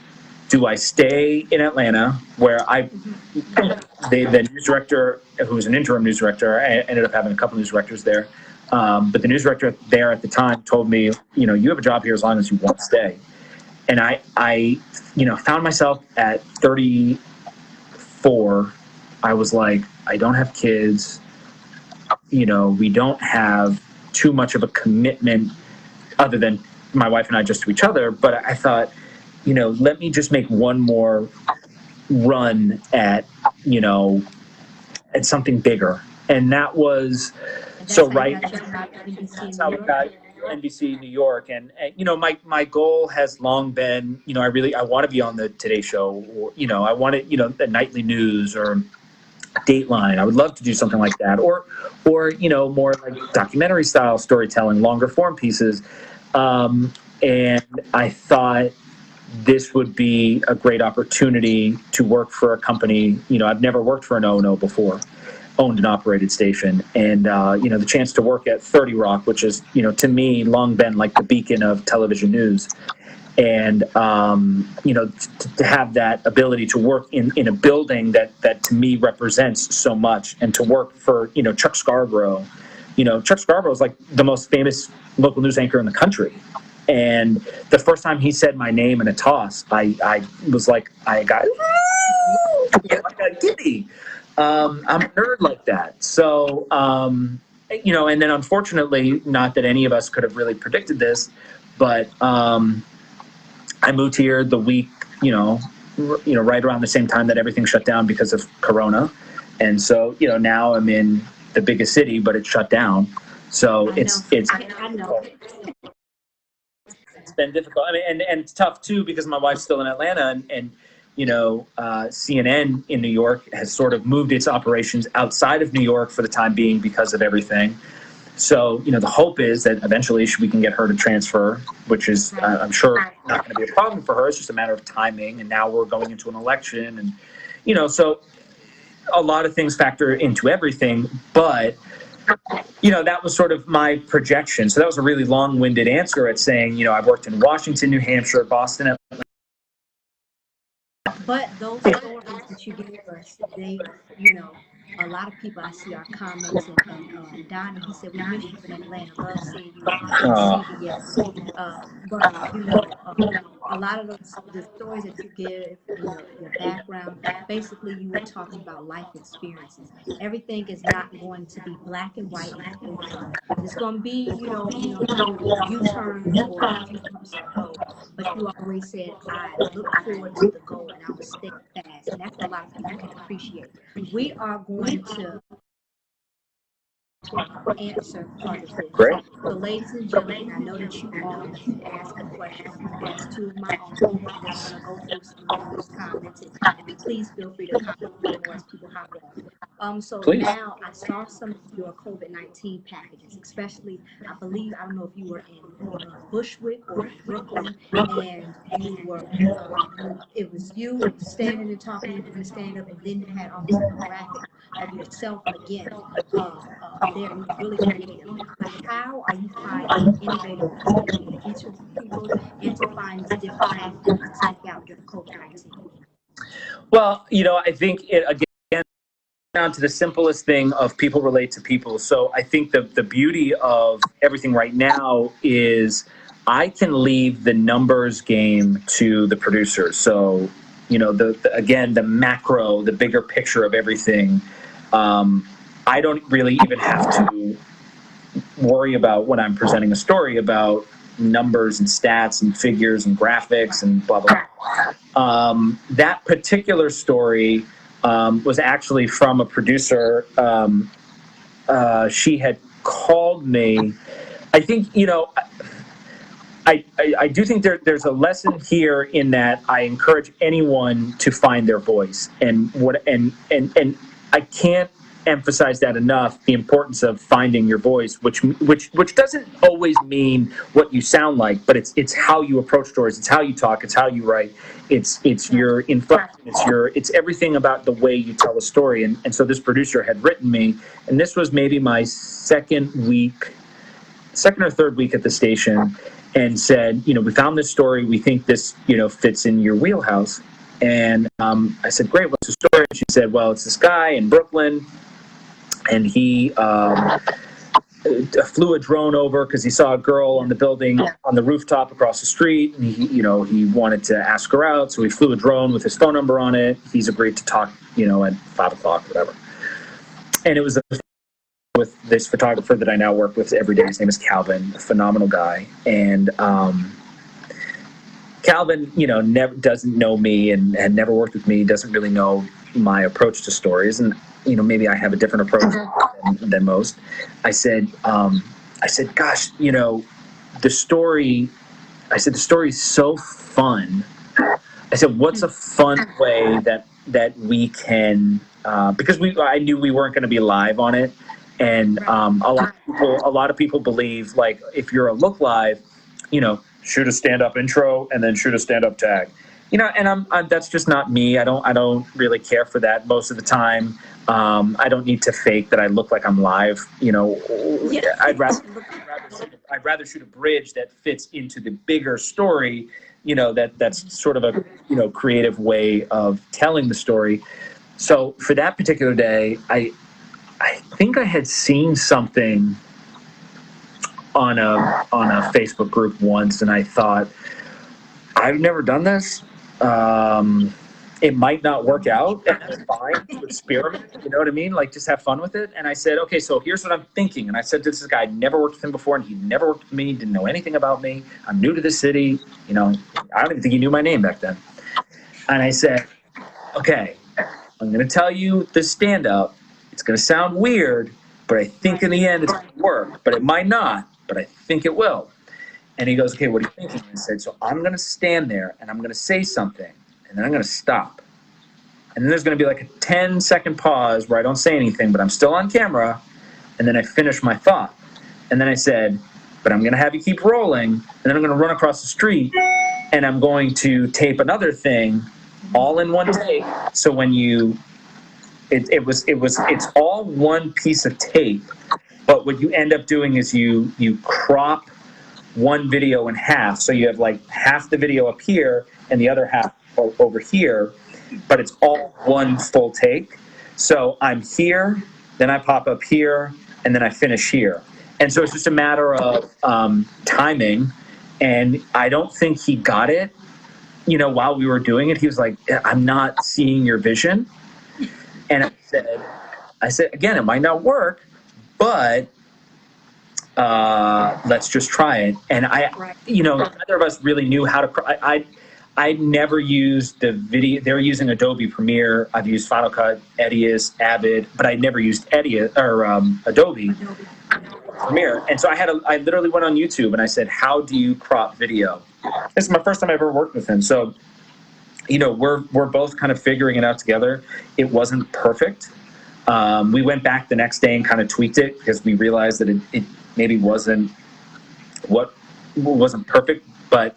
do I stay in Atlanta, where the news director, who was an interim news director, I ended up having a couple news directors there. But the news director there at the time told me, you have a job here as long as you want to stay. And I found myself at 34. I was like, I don't have kids. We don't have too much of a commitment other than my wife and I just to each other. But I thought, let me just make one more run at something bigger. And that was that's how we got NBC New York. And my goal has long been, I want to be on the Today Show, or, I want to, the nightly news or Dateline. I would love to do something like that, or more like documentary style storytelling, longer form pieces. And I thought this would be a great opportunity to work for a company. I've never worked for an O&O before, owned and operated station. And, the chance to work at 30 Rock, which is, to me, long been like the beacon of television news. And, to have that ability to work in a building that to me represents so much, and to work for, Chuck Scarborough. Chuck Scarborough is like the most famous local news anchor in the country. And the first time he said my name in a toss, I was like, I got giddy. I'm a nerd like that. So, and then unfortunately, not that any of us could have really predicted this, but I moved here the week, right around the same time that everything shut down because of Corona. And so, now I'm in the biggest city, but it's shut down. So I know. It's been difficult. I mean, and it's tough too, because my wife's still in Atlanta, and CNN in New York has sort of moved its operations outside of New York for the time being because of everything. So, the hope is that eventually we can get her to transfer, which is, I'm sure, not going to be a problem for her. It's just a matter of timing. And now we're going into an election, and, so a lot of things factor into everything. But that was sort of my projection. So that was a really long-winded answer at saying, I've worked in Washington, New Hampshire, Boston. But those stories that you gave us, a lot of people I see are commenting. And Donnie, he said, we miss you in Atlanta. Love seeing you in CBS. But a lot of the stories that you give, your background, basically you were talking about life experiences. Everything is not going to be black and white in the forefront. There's going to be, U-turns or a few bumps in the road. But you always said, I look forward to the goal and I will stay fast. And that's what a lot of people can appreciate. We are going to answer part of this. Great. So, ladies and gentlemen, I know that you all keep asking questions. I'm going to ask two of my own, and then I'm going to go through some of the viewers' comments. And please feel free to comment a little more as people hop on. So Please. now I saw some of your COVID-19 packages, especially, I believe, I don't know if you were in Bushwick or in Brooklyn, and you were, it was you standing and talking and doing the stand-up, and then you had also a graphic of yourself again there, and it was really creative. How are you finding innovative ways to interview people and to find different platforms to speak out during COVID-19? Well, I think it again down to the simplest thing of people relate to people. So I think the beauty of everything right now is I can leave the numbers game to the producers. So again, the macro, the bigger picture of everything. I don't really even have to worry about when I'm presenting a story about numbers and stats and figures and graphics and blah, blah, blah. That particular story was actually from a producer. She had called me. I think, I do think there's a lesson here in that I encourage anyone to find their voice, and I can't emphasize that enough, the importance of finding your voice, which doesn't always mean what you sound like, but it's how you approach stories, it's how you talk, it's how you write, it's your inflection, it's everything about the way you tell a story. And so this producer had written me, and this was maybe my second or third week at the station, and said, we found this story, we think this fits in your wheelhouse. And I said, great, what's the story? And she said, well, it's this guy in Brooklyn, and he flew a drone over because he saw a girl on the building on the rooftop across the street, and he wanted to ask her out, so he flew a drone with his phone number on it. He's agreed to talk at 5 o'clock, whatever. And it was with this photographer that I now work with every day. His name is Calvin, a phenomenal guy. And Calvin, never doesn't know me and had never worked with me, doesn't really know my approach to stories. And, maybe I have a different approach than most. I said, gosh, the story is so fun. I said, what's a fun way that we can, because I knew we weren't going to be live on it. And a lot of people believe, like, if you're a look live, shoot a stand-up intro and then shoot a stand-up tag. And I'm that's just not me. I don't really care for that most of the time. I don't need to fake that I look like I'm live. I'd rather shoot a bridge that fits into the bigger story. That's sort of a creative way of telling the story. So for that particular day, I think I had seen something on a Facebook group once, and I thought, I've never done this. It might not work out, and that's fine to experiment, you know what I mean? Like, just have fun with it. And I said, okay, so here's what I'm thinking. And I said to this guy, I'd never worked with him before, and he never worked with me, didn't know anything about me. I'm new to the city. I don't even think he knew my name back then. And I said, okay, I'm going to tell you the stand-up. It's going to sound weird, but I think in the end it's going to work. But it might not, but I think it will. And he goes, okay, what are you thinking? I said, so I'm going to stand there, and I'm going to say something, and then I'm going to stop. And then there's going to be like a 10-second pause where I don't say anything, but I'm still on camera, and then I finish my thought. And then I said, but I'm going to have you keep rolling, and then I'm going to run across the street, and I'm going to tape another thing all in one take. So when it's all one piece of tape, but what you end up doing is you crop one video in half. So you have like half the video up here and the other half over here, but it's all one full take. So I'm here, then I pop up here, and then I finish here. And so it's just a matter of timing. And I don't think he got it, while we were doing it. He was like, I'm not seeing your vision. And I said, again, it might not work, but let's just try it. And neither of us really knew how to. I never used the video. They were using Adobe Premiere. I've used Final Cut, Edius, Avid, but I never used Adobe Premiere. And so I literally went on YouTube and I said, how do you crop video? This is my first time I ever worked with him. So, we're both kind of figuring it out together. It wasn't perfect. We went back the next day and kind of tweaked it because we realized that it maybe wasn't perfect, but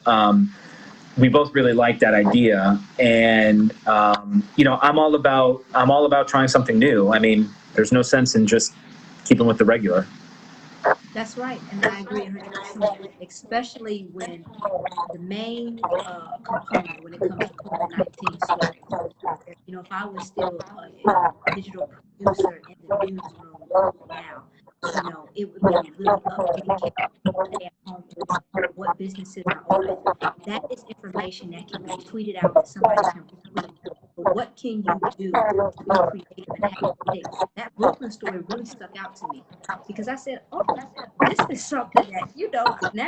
we both really liked that idea. And I'm all about trying something new. I mean, there's no sense in just keeping with the regular. That's right, and I agree 100%, especially when the main component when it comes to COVID-19 stories. If I was still a digital producer in the newsroom now, it would be really updating stay at home orders, what businesses are open. That is information that can be tweeted out that somebody can retweet. But what can you do to be creative and have things? That Brooklyn story really stuck out to me because I said, oh, this is something that, now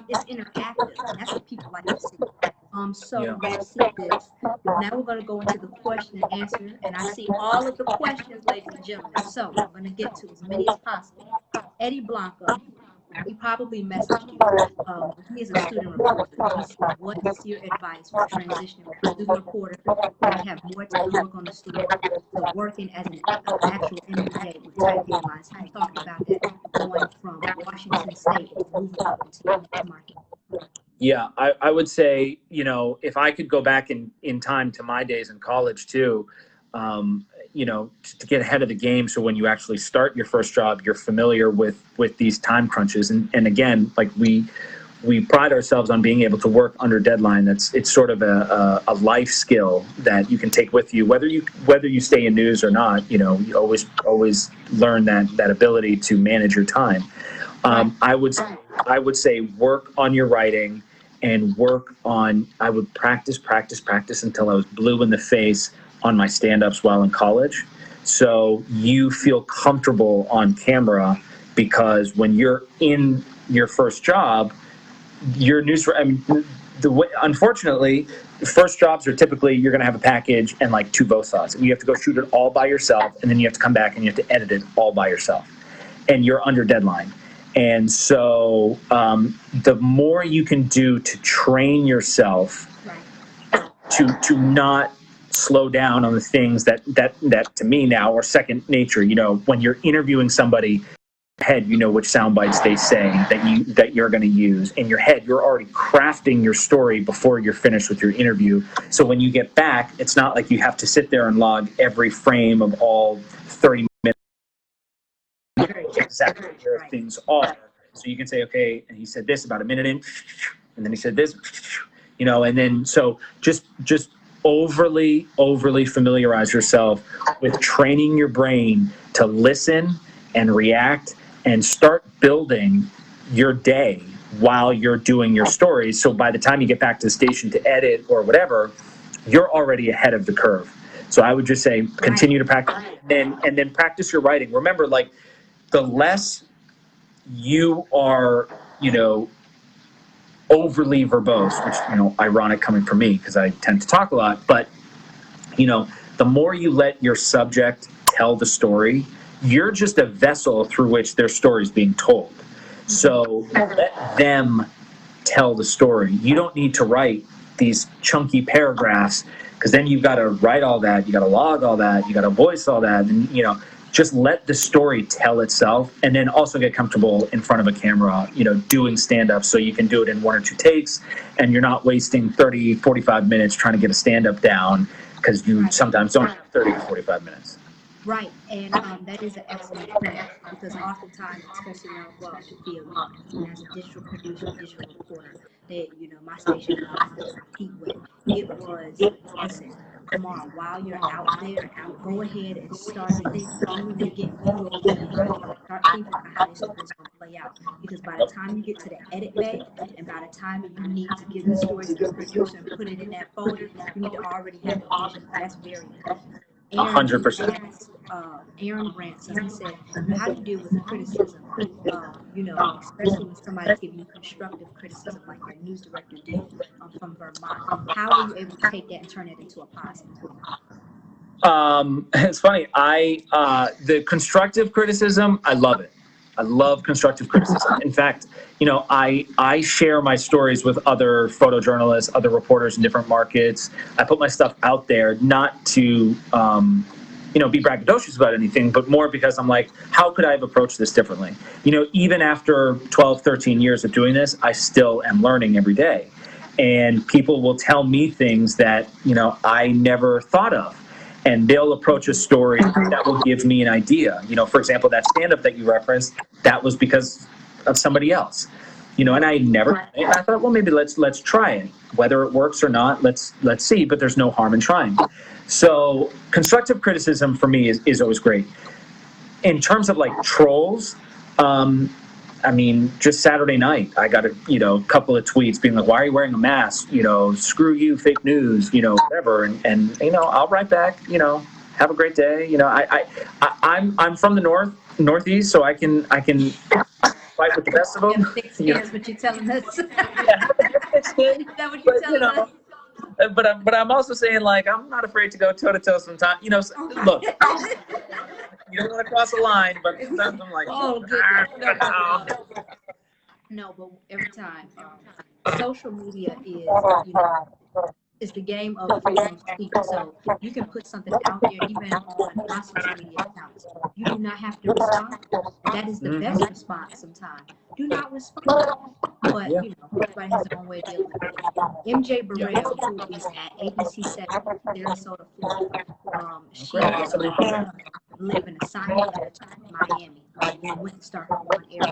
it's interactive, and that's what people like to see. So let's see this. Now we're going to go into the question and answer, and I see all of the questions, ladies and gentlemen. So I'm going to get to as many as possible. Eddie Blanco, he probably messaged you. He is a student reporter. He said, what is your advice for transitioning from student reporter, where you have more time to work on the story, to working as an actual NBA with tight deadlines? He talked about that, going from Washington State and moving up into the market. Yeah, I would say, if I could go back in time to my days in college too, to get ahead of the game. So when you actually start your first job, you're familiar with these time crunches. And again, like we pride ourselves on being able to work under deadline. It's sort of a life skill that you can take with you, whether you stay in news or not. You always learn that ability to manage your time. I would say work on your writing and I would practice until I was blue in the face on my stand-ups while in college. So you feel comfortable on camera, because when you're in your first job, your news, unfortunately, first jobs are typically, you're going to have a package and like 2 voice thoughts, and you have to go shoot it all by yourself, and then you have to come back and you have to edit it all by yourself, and you're under deadline. And so the more you can do to train yourself to not slow down on the things that to me now are second nature. When you're interviewing somebody, head, which sound bites they say that you're going to use. In your head, you're already crafting your story before you're finished with your interview. So when you get back, it's not like you have to sit there and log every frame of all 30 minutes. Exactly where things are. So you can say, okay, and he said this about a minute in, and then he said this, and then so just overly familiarize yourself with training your brain to listen and react and start building your day while you're doing your stories. So by the time you get back to the station to edit or whatever, you're already ahead of the curve. So I would just say continue to practice, and then practice your writing. Remember, like, the less you are, overly verbose, which, ironic coming from me because I tend to talk a lot, but, the more you let your subject tell the story, you're just a vessel through which their story is being told. So let them tell the story. You don't need to write these chunky paragraphs, because then you've got to write all that, you got to log all that, you got to voice all that, and, just let the story tell itself, and then also get comfortable in front of a camera, doing stand-up, so you can do it in 1 or 2 takes, and you're not wasting 30, 45 minutes trying to get a stand-up down, because you sometimes don't have 30 to 45 minutes. Right, and that is an excellent point, because oftentimes, especially now, well, to be as a digital producer, digital reporter, that my station that I used to compete with, it was, listen, Kamara, while you're out there, go ahead and start thinking and get videos in your head. Start thinking about how this story is going to play out, because by the time you get to the edit bay, and by the time you need to give the story to the producer and put it in that folder, you need to already have a vision. That's very important. 100%. Aaron Branson, he said, how do you deal with criticism especially when somebody's giving you constructive criticism like your news director did from Vermont. How were you able to take that and turn it into a positive? It's funny. The constructive criticism, I love it. I love constructive criticism. In fact, I share my stories with other photojournalists, other reporters in different markets. I put my stuff out there not to, be braggadocious about anything, but more because I'm like, how could I have approached this differently? Even after 12, 13 years of doing this, I still am learning every day. And people will tell me things that, I never thought of. And they'll approach a story that will give me an idea. For example, that stand-up that you referenced, that was because of somebody else. And I never. And I thought, well, maybe let's try it. Whether it works or not, let's see. But there's no harm in trying. So constructive criticism for me is always great. In terms of like trolls, just Saturday night, I got a couple of tweets being like, "Why are you wearing a mask? Screw you, fake news, whatever." And I'll write back, "Have a great day." I'm from the Northeast, so I can fight with the best of them. That's what you're telling us. Yeah, Is that what you're telling us? But I'm also saying, like, I'm not afraid to go toe to toe sometimes. Look. You don't want to cross a line, but sometimes I'm like, No, but every time, social media is the game of freedom of speech. So you can put something out there, even on my social media accounts. You do not have to respond. That is the best response sometimes. Do not respond. But, everybody has their own way of dealing with it. MJ Burrell, who is at ABC 7, Sarasota, Florida, she live in assignment at Miami. Went to start her own air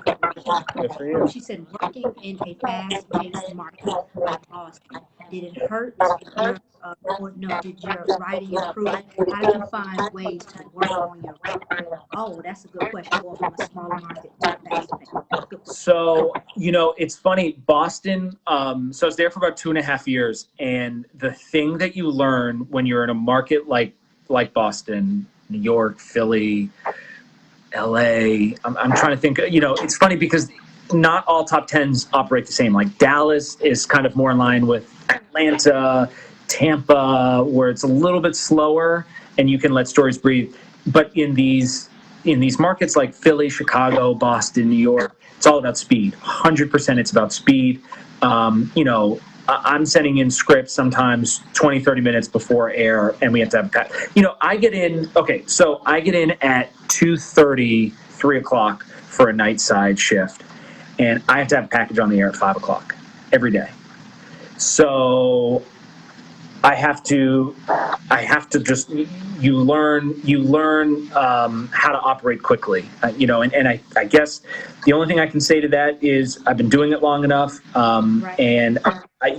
career. She said, working in a fast-paced market like Boston, did it hurt your, or no, did your writing improve? How did you find ways to work on your writing? Oh, that's a good question, going from a smaller market to a fast-paced. So, it's funny, Boston, so I was there for about 2.5 years, and the thing that you learn when you're in a market like Boston, New York, Philly, LA, I'm trying to think, it's funny because not all top 10s operate the same. Like Dallas is kind of more in line with Atlanta, Tampa, where it's a little bit slower and you can let stories breathe. But in these markets like Philly, Chicago, Boston, New York, it's all about speed. 100% it's about speed. I'm sending in scripts sometimes 20, 30 minutes before air, and we have to have cut. I get in at 2:30, 3 o'clock for a night side shift, and I have to have a package on the air at 5 o'clock every day. So I have to just, you learn how to operate quickly, and I guess the only thing I can say to that is I've been doing it long enough, and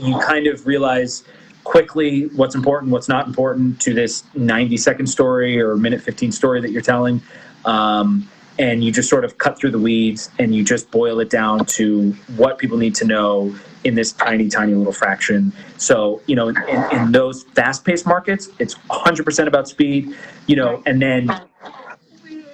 you kind of realize quickly what's important, what's not important to this 90-second story or minute 15 story that you're telling, and you just sort of cut through the weeds and you just boil it down to what people need to know in this tiny, tiny little fraction. So, in those fast-paced markets, it's 100% about speed, and then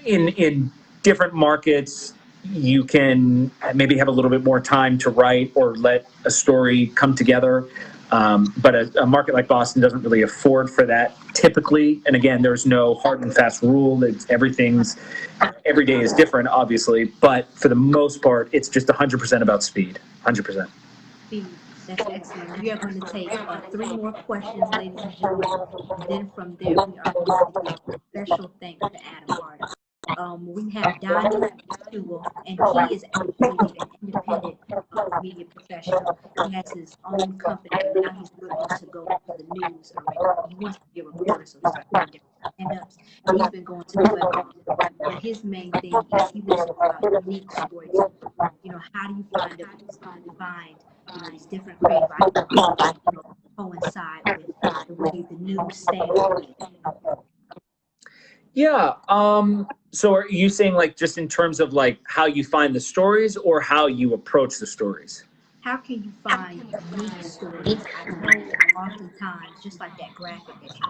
in different markets, you can maybe have a little bit more time to write or let a story come together. But a market like Boston doesn't really afford for that typically. And again, there's no hard and fast rule. Every day is different, obviously. But for the most part, it's just 100% about speed. 100%. Speed. That's excellent. We are going to take 3 more questions, ladies and gentlemen. And then from there, we are going to give a special thanks to Adam Harder. We have Donnie Stewart, and he is actually an independent media professional. He has his own company, and now he's looking to go into the news arena. He wants to be a reporter, so he's doing different stand-ups. And he's been going to the webinars. But his main thing is he looks about unique stories. How do you find these different creative ideas coincide with the way the news stands? Yeah. So are you saying like just in terms of like how you find the stories or how you approach the stories? How can you find unique stories? I know oftentimes, just like that graphic that you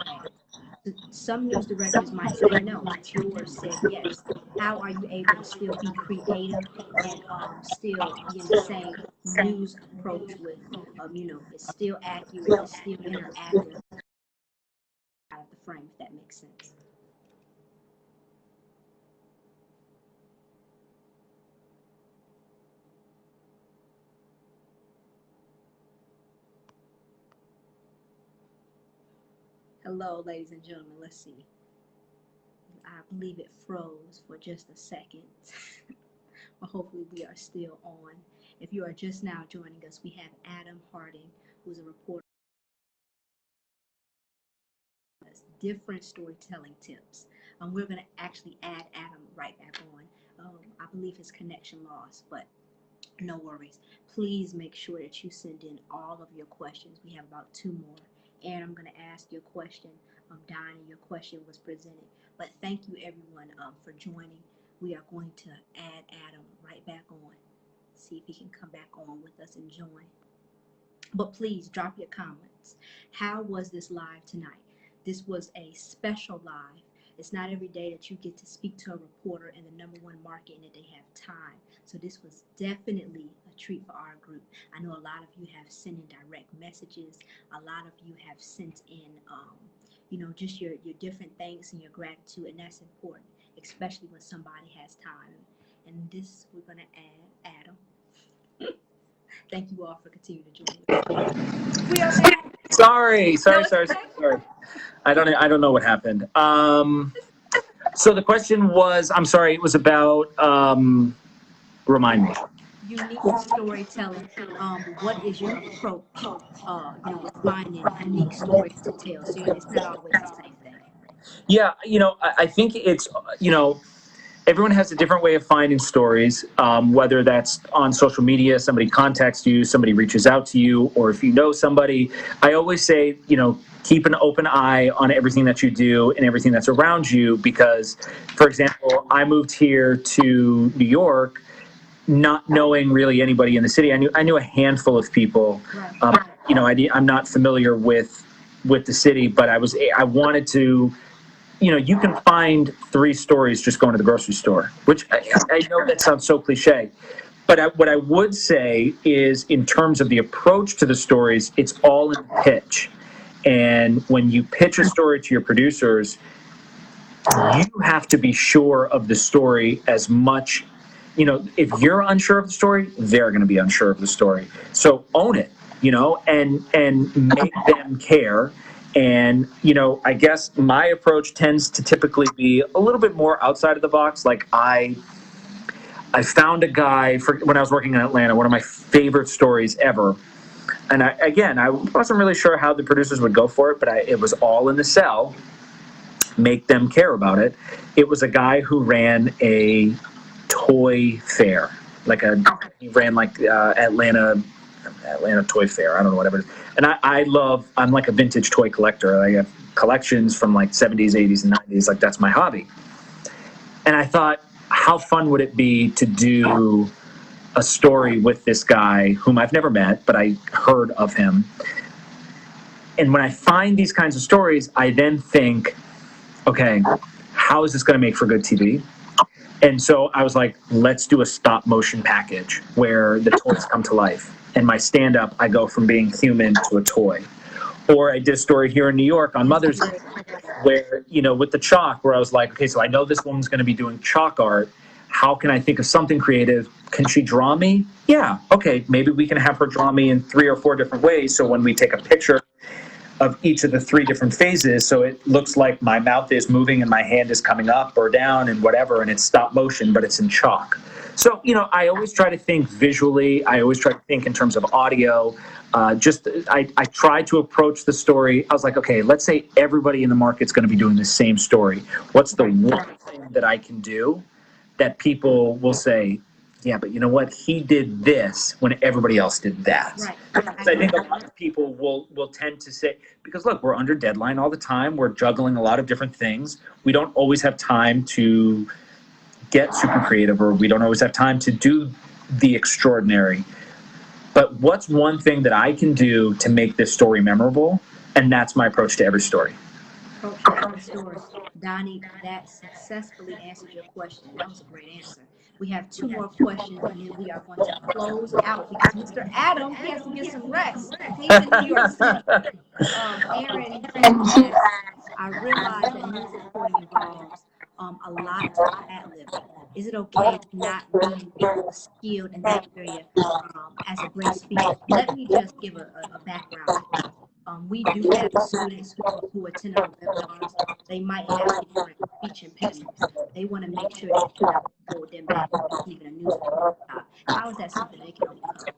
had, Some news directors might say no, but yours said yes. How are you able to still be creative and still be in the same news approach with, it's still accurate, it's still interactive out of the frame, if that makes sense. Hello, ladies and gentlemen. Let's see. I believe it froze for just a second. But hopefully we are still on. If you are just now joining us, we have Adam Harding, who's a reporter. Different storytelling tips. We're going to actually add Adam right back on. I believe his connection lost, but no worries. Please make sure that you send in all of your questions. We have about 2 more. And I'm going to ask your question. Dinah, your question was presented. But thank you, everyone, for joining. We are going to add Adam right back on. See if he can come back on with us and join. But please drop your comments. How was this live tonight? This was a special live. It's not every day that you get to speak to a reporter in the #1 market and that they have time. So this was definitely a treat for our group. I know a lot of you have sent in direct messages. A lot of you have sent in, just your different thanks and your gratitude, and that's important, especially when somebody has time. And this, we're going to add Adam. Thank you all for continuing to join us. We are back. Sorry. I don't know what happened. So the question was, I'm sorry, it was about, remind me. Unique storytelling. What is your approach, with finding unique stories to tell? So it's not always the same thing. Yeah, I think it's, everyone has a different way of finding stories, whether that's on social media, somebody contacts you, somebody reaches out to you, or if you know somebody. I always say, keep an open eye on everything that you do and everything that's around you, because, for example, I moved here to New York not knowing really anybody in the city. I knew a handful of people. Right. I'm not familiar with the city, but I wanted to. You can find 3 stories just going to the grocery store, which I know that sounds so cliche. But what I would say is, in terms of the approach to the stories, it's all in the pitch. And when you pitch a story to your producers, you have to be sure of the story as much. If you're unsure of the story, they're going to be unsure of the story. So own it, and make them care. And, I guess my approach tends to typically be a little bit more outside of the box. Like I found a guy when I was working in Atlanta, one of my favorite stories ever. And I wasn't really sure how the producers would go for it, but it was all in the cell. Make them care about it. It was a guy who ran a toy fair, he ran Atlanta Toy Fair. I don't know, whatever it is. And I'm like a vintage toy collector. I have collections from like 70s, 80s, and 90s. Like, that's my hobby. And I thought, how fun would it be to do a story with this guy whom I've never met, but I heard of him. And when I find these kinds of stories, I then think, okay, how is this going to make for good TV? And so I was like, let's do a stop motion package where the toys come to life. And my stand-up, I go from being human to a toy. Or I did a story here in New York on Mother's Day where, with the chalk, where I was like, okay, so I know this woman's going to be doing chalk art. How can I think of something creative? Can she draw me? Yeah. Okay, maybe we can have her draw me in 3 or 4 different ways. So when we take a picture of each of the 3 different phases, so it looks like my mouth is moving and my hand is coming up or down and whatever, and it's stop motion, but it's in chalk. So, I always try to think visually. I always try to think in terms of audio. I try to approach the story. I was like, okay, let's say everybody in the market's going to be doing the same story. What's the one thing that I can do that people will say, yeah, but you know what? He did this when everybody else did that. Right. So I think a lot of people will tend to say, because look, we're under deadline all the time. We're juggling a lot of different things. We don't always have time to get super creative, or we don't always have time to do the extraordinary. But what's one thing that I can do to make this story memorable? And that's my approach to every story. story. Donnie, that successfully answered your question. That was a great answer. We have two more questions, and then we are going to close out because Mr. Adam, he has to get some rest. He's in New York City. Aaron, he asks, I realize that news reporting involves a lot of ad-libbing. Is it okay to not be skilled in that area as a great speaker? Let me just give a background to that. We do have students who attend our webinars. They might have different speech impediments. They want to make sure that you don't hold them back from receiving a news report job. How is that something they can overcome?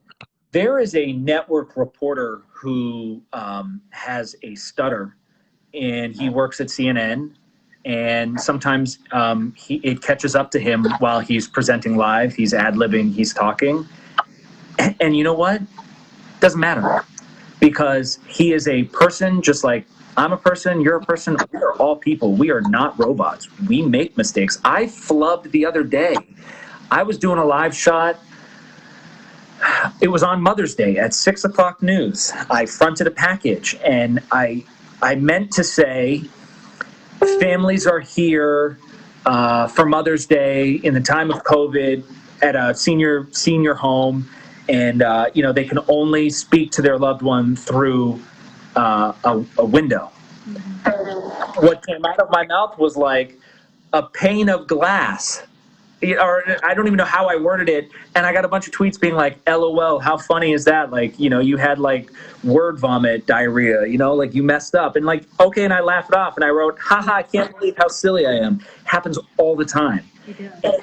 There is a network reporter who has a stutter, and he works at CNN. And sometimes it catches up to him while he's presenting live. He's ad-libbing, he's talking. And you know what? Doesn't matter, because he is a person just like I'm a person, you're a person. We are all people. We are not robots. We make mistakes. I flubbed the other day. I was doing a live shot. It was on Mother's Day at 6 o'clock news. I fronted a package, and I meant to say, families are here for Mother's Day in the time of COVID at a senior home, and they can only speak to their loved one through a window. What came out of my mouth was like a pane of glass. Or I don't even know how I worded it, and I got a bunch of tweets being like, LOL, how funny is that? Like, you had like word vomit diarrhea, like you messed up. And like, okay, and I laughed it off, and I wrote, haha, I can't believe how silly I am. Happens all the time. And,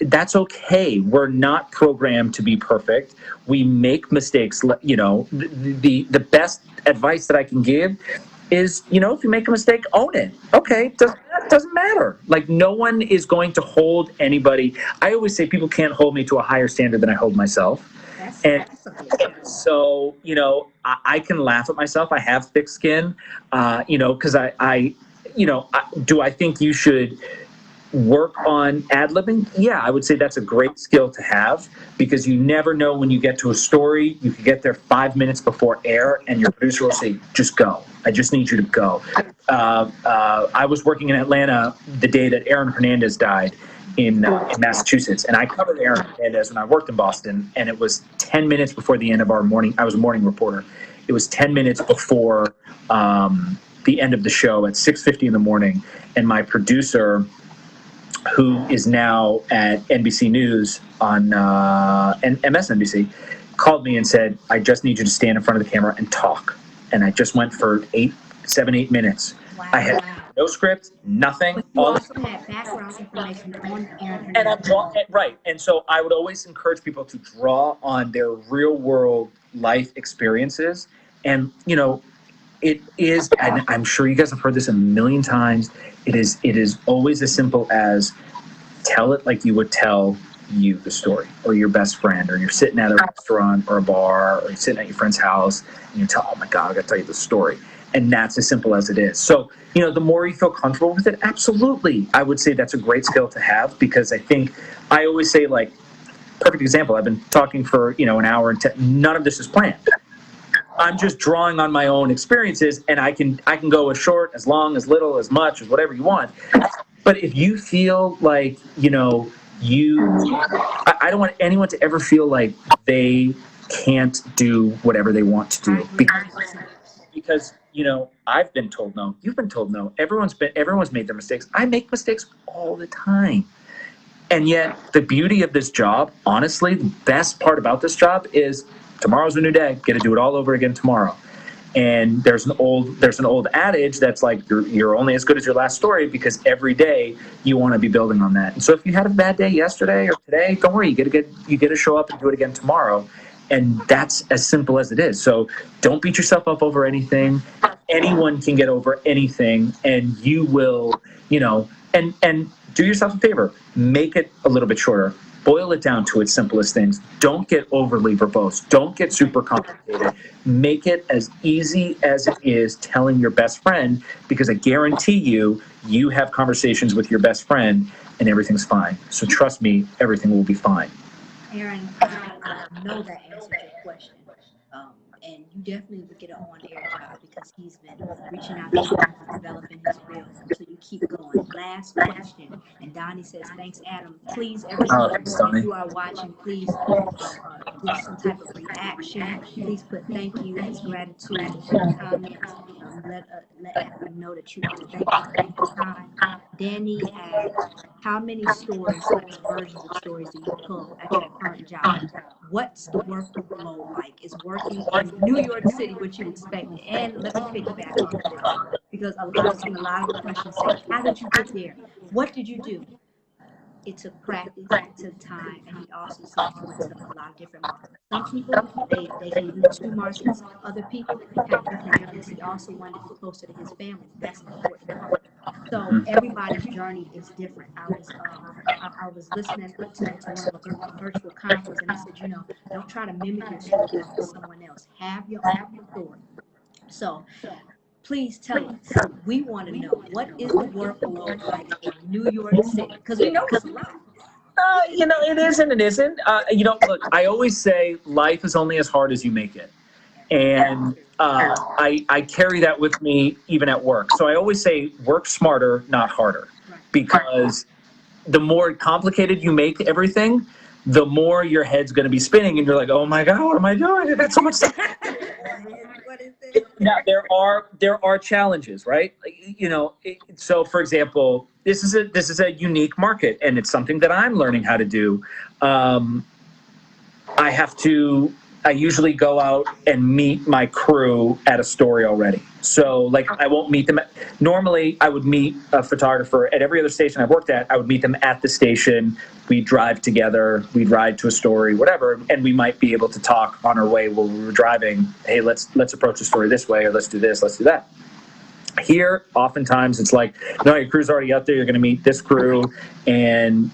that's okay. We're not programmed to be perfect. We make mistakes. The best advice that I can give is, if you make a mistake, own it. Okay, doesn't matter. Like, no one is going to hold anybody. I always say people can't hold me to a higher standard than I hold myself. So, I can laugh at myself. I have thick skin, because do I think you should work on ad-libbing? Yeah, I would say that's a great skill to have, because you never know when you get to a story. You could get there 5 minutes before air, and your producer will say, just go. I just need you to go. I was working in Atlanta the day that Aaron Hernandez died in Massachusetts, and I covered Aaron Hernandez when I worked in Boston, and it was 10 minutes before the end of our morning. I was a morning reporter. It was 10 minutes before the end of the show at 6:50 in the morning, and my producer, who is now at NBC News on MSNBC, called me and said, I just need you to stand in front of the camera and talk. And I just went for 8 minutes. Wow. I had no script, nothing. But you also had background information on Aaron and I'm right. And so I would always encourage people to draw on their real world life experiences. And, it is, and I'm sure you guys have heard this a million times, it is always as simple as tell it like you would tell you the story, or your best friend, or you're sitting at a restaurant or a bar, or you're sitting at your friend's house and you tell, oh my God, I got to tell you the story. And that's as simple as it is. So, the more you feel comfortable with it, absolutely, I would say that's a great skill to have, because I always say, like, perfect example, I've been talking for, an hour and none of this is planned. I'm just drawing on my own experiences, and I can go as short, as long, as little, as much, as whatever you want. But if you feel like, I don't want anyone to ever feel like they can't do whatever they want to do. Because I've been told no. You've been told no. Everyone's made their mistakes. I make mistakes all the time. And yet the beauty of this job, honestly, the best part about this job is tomorrow's a new day. Get to do it all over again tomorrow. And there's an old adage that's like you're only as good as your last story, because every day you want to be building on that. And so if you had a bad day yesterday or today, don't worry, you get to show up and do it again tomorrow. And that's as simple as it is. So don't beat yourself up over anything. Anyone can get over anything, and you will, and do yourself a favor, make it a little bit shorter. Boil it down to its simplest things. Don't get overly verbose. Don't get super complicated. Make it as easy as it is telling your best friend, because I guarantee you have conversations with your best friend and everything's fine. So trust me, everything will be fine. Aaron, I know that answered your question. And you definitely would get an on-air job because he's been reaching out to people, developing his reel. So you keep going. Last question. And Donnie says, thanks, Adam. Please, Oh, everyone, thanks, if Donnie. you are watching, please do some type of reaction. Please put thank you as gratitude in the comments. Let Adam know that you want to thank him for his time. Danny asked, how many versions of stories do you pull at your current job? What's the workload like? Is working in New York City what you expected? And let me piggyback off of this because I've seen a lot of the questions say, how did you get there? What did you do? It took practice, it took time, and he also said he went to a lot of different markets. Some people, they can do 2 markets. Other people have different areas. He also wanted to be closer to his family. That's an important part. So everybody's journey is different. I was listening to one of a virtual conference, and they said, don't try to mimic your story off of someone else. Have your own story. So please tell us. We want to know, what is the workload like in New York City? Because we know it's a lot. It is and it isn't. Look, I always say life is only as hard as you make it. And I carry that with me even at work. So I always say work smarter, not harder. Because the more complicated you make everything, the more your head's going to be spinning and you're like, oh my God, what am I doing? That's so much time. What is it? Now there are challenges, right? So for example, this is a unique market, and it's something that I'm learning how to do. I usually go out and meet my crew at a story already. So like I won't meet them. Normally I would meet a photographer at every other station I've worked at. I would meet them at the station. We'd drive together. We'd ride to a story, whatever. And we might be able to talk on our way while we were driving. Hey, let's approach the story this way, or let's do this, let's do that. Here, oftentimes it's like, no, your crew's already out there. You're going to meet this crew. And,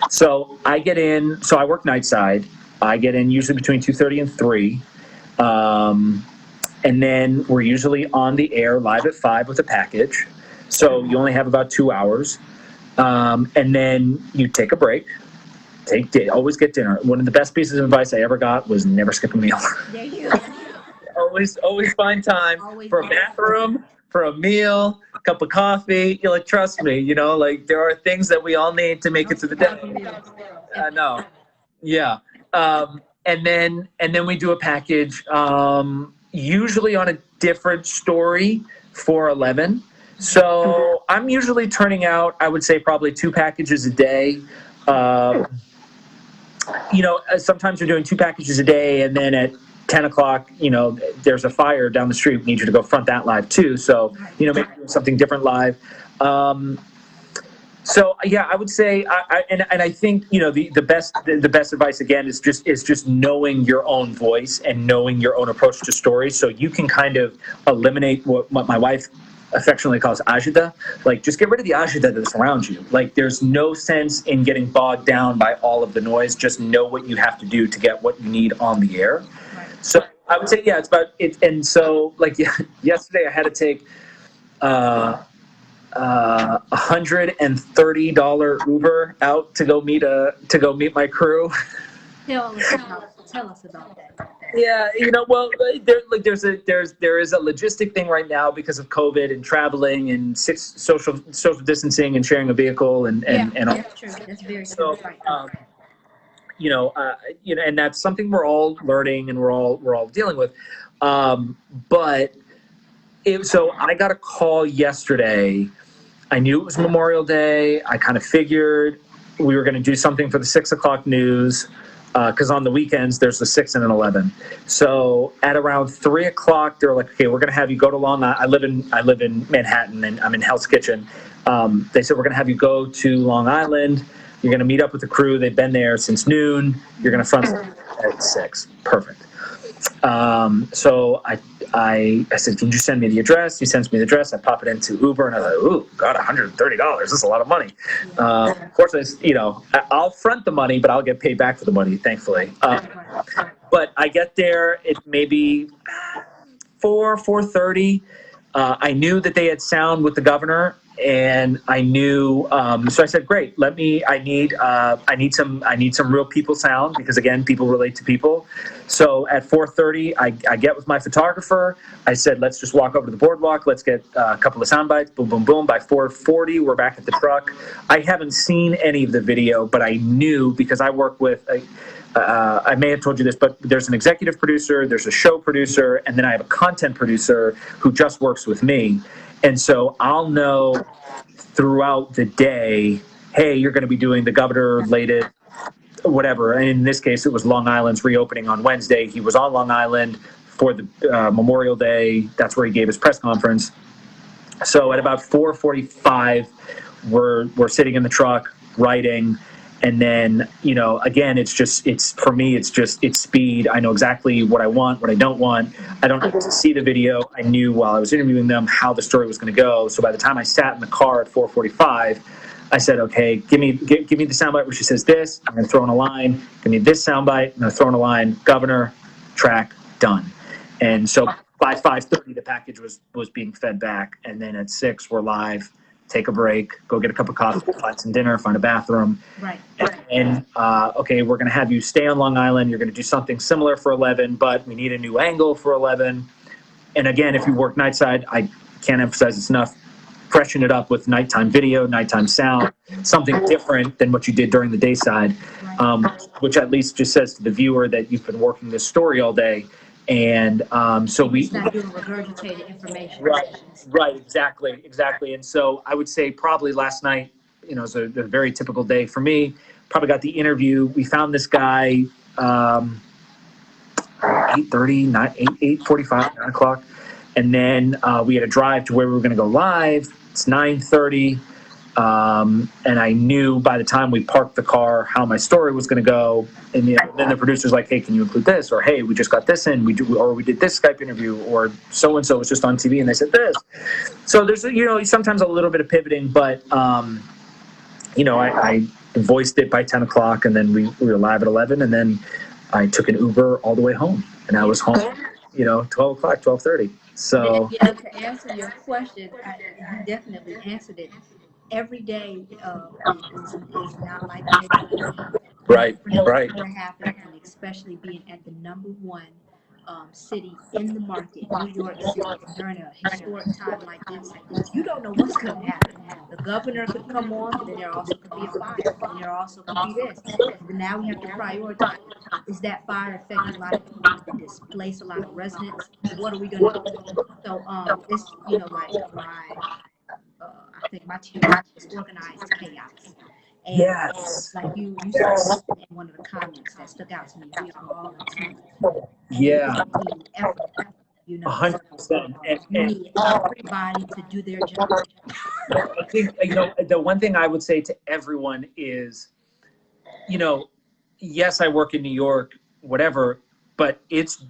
so I get in. So I work night side. I get in usually between 2:30 and 3. And then we're usually on the air live at 5 with a package. So you only have about 2 hours. And then you take a break. Always get dinner. One of the best pieces of advice I ever got was never skip a meal. There you go. always find time for a bathroom, for a meal, a cup of coffee. Trust me, there are things that we all need to make it through the day. No. Yeah. And then we do a package, usually on a different story for 11. So I'm usually turning out, I would say, probably 2 packages a day. Sometimes we're doing 2 packages a day, and then at 10 o'clock, there's a fire down the street. We need you to go front that live too. So, maybe doing something different live. So yeah, I would say, I think the best advice again is just knowing your own voice and knowing your own approach to stories, so you can kind of eliminate what my wife affectionately calls agita. Like, just get rid of the agita that's around you. Like, there's no sense in getting bogged down by all of the noise. Just know what you have to do to get what you need on the air. Right. So I would say, yeah, it's about it. And so, like, yesterday I had to take $130 Uber out to go meet my crew. Tell us about that. Yeah, well, there is a logistic thing right now because of COVID and traveling and social distancing and sharing a vehicle and all. That's true. That's very true. Right. And that's something we're all learning and we're all dealing with. So I got a call yesterday. I knew it was Memorial Day. I kind of figured we were going to do something for the 6 o'clock news. Because on the weekends there's the 6 and an 11. So at around 3 o'clock, they're like, "Okay, we're going to have you go to Long Island." I live in Manhattan, and I'm in Hell's Kitchen. They said, "We're going to have you go to Long Island. You're going to meet up with the crew. They've been there since noon. You're going to front at 6." Perfect. So I said, "Can you send me the address?" He sends me the address. I pop it into Uber, and I was like, "Ooh, God, $130. That's a lot of money." Fortunately, I'll front the money, but I'll get paid back for the money, thankfully. But I get there, it may be 4:30. I knew that they had sound with the governor and I knew, so I said, great, I need some real people sound, because again, people relate to people. So at 4:30, I get with my photographer. I said, let's just walk over to the boardwalk. Let's get a couple of sound bites. Boom, boom, boom. By 4:40, we're back at the truck. I haven't seen any of the video, but I knew, because I work with, I may have told you this, but there's an executive producer, there's a show producer, and then I have a content producer who just works with me. And so I'll know throughout the day, hey, you're going to be doing the governor-related whatever. And in this case, it was Long Island's reopening on Wednesday. He was on Long Island for the Memorial Day. That's where he gave his press conference. So at about 4:45, we're sitting in the truck writing. And then, again, it's for me, it's speed. I know exactly what I want, what I don't want. I don't have to see the video. I knew while I was interviewing them how the story was going to go. So by the time I sat in the car at 4:45, I said, okay, give me the soundbite where she says this. I'm going to throw in a line. Give me this soundbite. I'm going to throw in a line. Governor, track, done. And so by 5:30, the package was being fed back. And then at 6, we're live. Take a break, go get a cup of coffee, find some dinner, find a bathroom. Right. And okay, we're going to have you stay on Long Island. You're going to do something similar for 11, but we need a new angle for 11. And again, if you work nightside, I can't emphasize this enough, freshen it up with nighttime video, nighttime sound, something different than what you did during the day side, which at least just says to the viewer that you've been working this story all day. And so it's not doing regurgitated information. Right, exactly. And so I would say probably last night, it was a very typical day for me. Probably got the interview. We found this guy 8:30, 8:45, 9 o'clock. And then we had a drive to where we were going to go live. It's 9:30. And I knew by the time we parked the car how my story was going to go. And then the producer's like, hey, can you include this? Or, hey, we just got this in. We did this Skype interview. Or so-and-so was just on TV and they said this. So there's, sometimes a little bit of pivoting. But, I voiced it by 10 o'clock. And then we were live at 11. And then I took an Uber all the way home. And I was home, 12 o'clock, 12:30. So to answer your question, you definitely answered it. Every day is not like the right. Happen, and especially being at the number one city in the market, New York City, during a historic time like this, you don't know what's going to happen. The governor could come on, but then there also could be a fire, and there also could be this. But now we have to prioritize. Is that fire affecting a lot of people? Did it displace a lot of residents? What are we going to do? So it's I think my team is organized chaos. And yes. Like you said in one of the comments that stuck out to me, we are all a team. Yeah. Team effort, 100%. And you need everybody to do their job. I think, the one thing I would say to everyone is, yes, I work in New York, whatever, but it's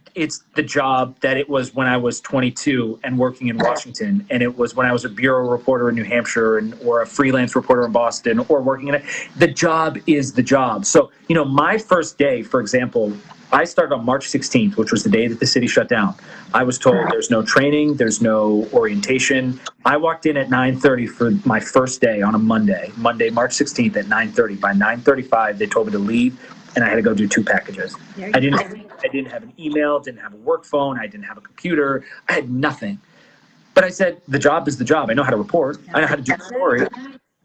the job that it was when I was 22 and working in Washington, and it was when I was a bureau reporter in New Hampshire or a freelance reporter in Boston, or working in it. The job is the job. So, my first day, for example, I started on March 16th, which was the day that the city shut down. I was told there's no training, there's no orientation. I walked in at 9:30 for my first day on a Monday, March 16th at 9:30. By 9:35, they told me to leave, and I had to go do 2 packages. I didn't have an email, didn't have a work phone, I didn't have a computer, I had nothing. But I said, the job is the job. I know how to report. I know how to do the story.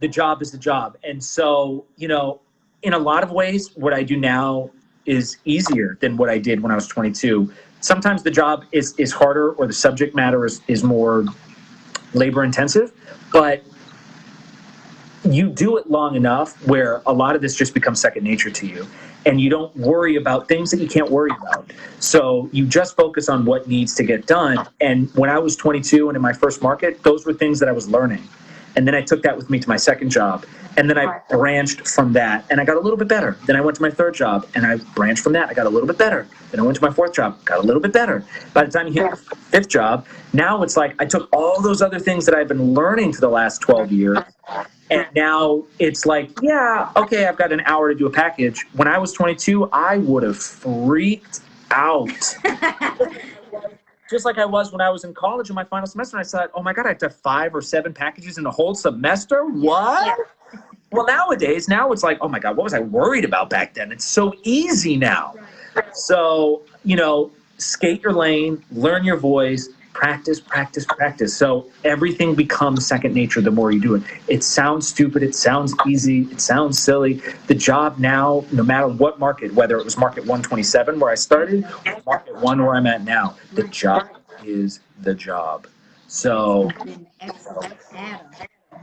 The job is the job. And so, in a lot of ways, what I do now is easier than what I did when I was 22. Sometimes the job is harder, or the subject matter is more labor intensive, but you do it long enough where a lot of this just becomes second nature to you, and you don't worry about things that you can't worry about. So you just focus on what needs to get done. And when I was 22 and in my first market, those were things that I was learning. And then I took that with me to my second job. And then I branched from that, and I got a little bit better. Then I went to my third job, and I branched from that. I got a little bit better. Then I went to my fourth job, got a little bit better. By the time you hit your fifth job, now it's like I took all those other things that I've been learning for the last 12 years, and now it's like, yeah, okay, I've got an hour to do a package. When I was 22, I would have freaked out. just like I was when I was in college in my final semester. And I thought, oh my God, I have to have 5 or 7 packages in a whole semester? What? Yeah. Well, nowadays, now it's like, oh my God, what was I worried about back then? It's so easy now. Right. So, skate your lane, learn your voice, practice, practice, practice. So everything becomes second nature the more you do it. It sounds stupid. It sounds easy. It sounds silly. The job now, no matter what market, whether it was market 127 where I started or market 1 where I'm at now, the job is the job. So, Excellent. Adam,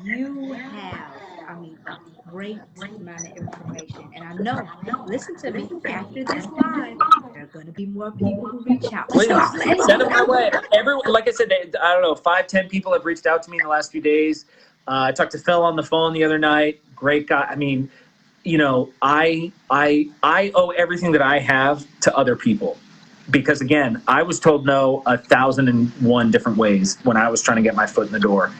you have, a great amount of information. And I know, listen to me, after this live, there are going to be more people who reach out. please So I'm letting send you them my know. way. Everyone, like I said, I don't know, 5, 10 people have reached out to me in the last few days. I talked to Phil on the phone the other night. Great guy. I mean, I owe everything that I have to other people. Because again, I was told no 1,001 different ways when I was trying to get my foot in the door.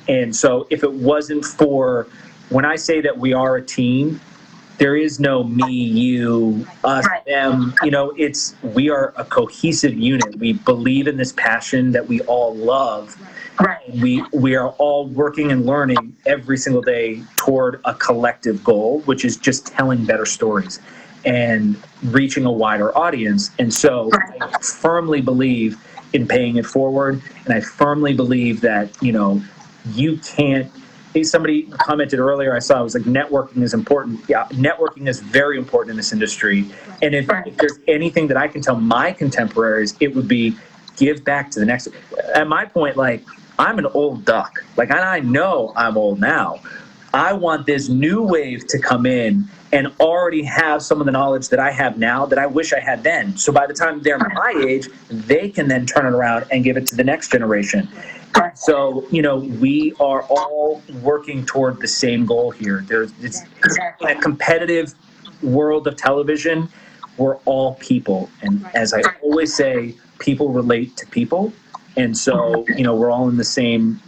And so if it wasn't for, when I say that we are a team, there is no me, you, us, them. We are a cohesive unit. We believe in this passion that we all love. And we are all working and learning every single day toward a collective goal, which is just telling better stories and reaching a wider audience. And so I firmly believe in paying it forward. And I firmly believe that, you can't. Somebody commented earlier, I saw, it was like networking is important. Yeah, networking is very important in this industry. And if there's anything that I can tell my contemporaries, it would be give back to the next. At my point, like, I'm an old duck. Like, I know I'm old now. I want this new wave to come in and already have some of the knowledge that I have now that I wish I had then. So by the time they're my age, they can then turn it around and give it to the next generation. So, we are all working toward the same goal here. It's in a competitive world of television, we're all people. And as I always say, people relate to people. And so, we're all in the same,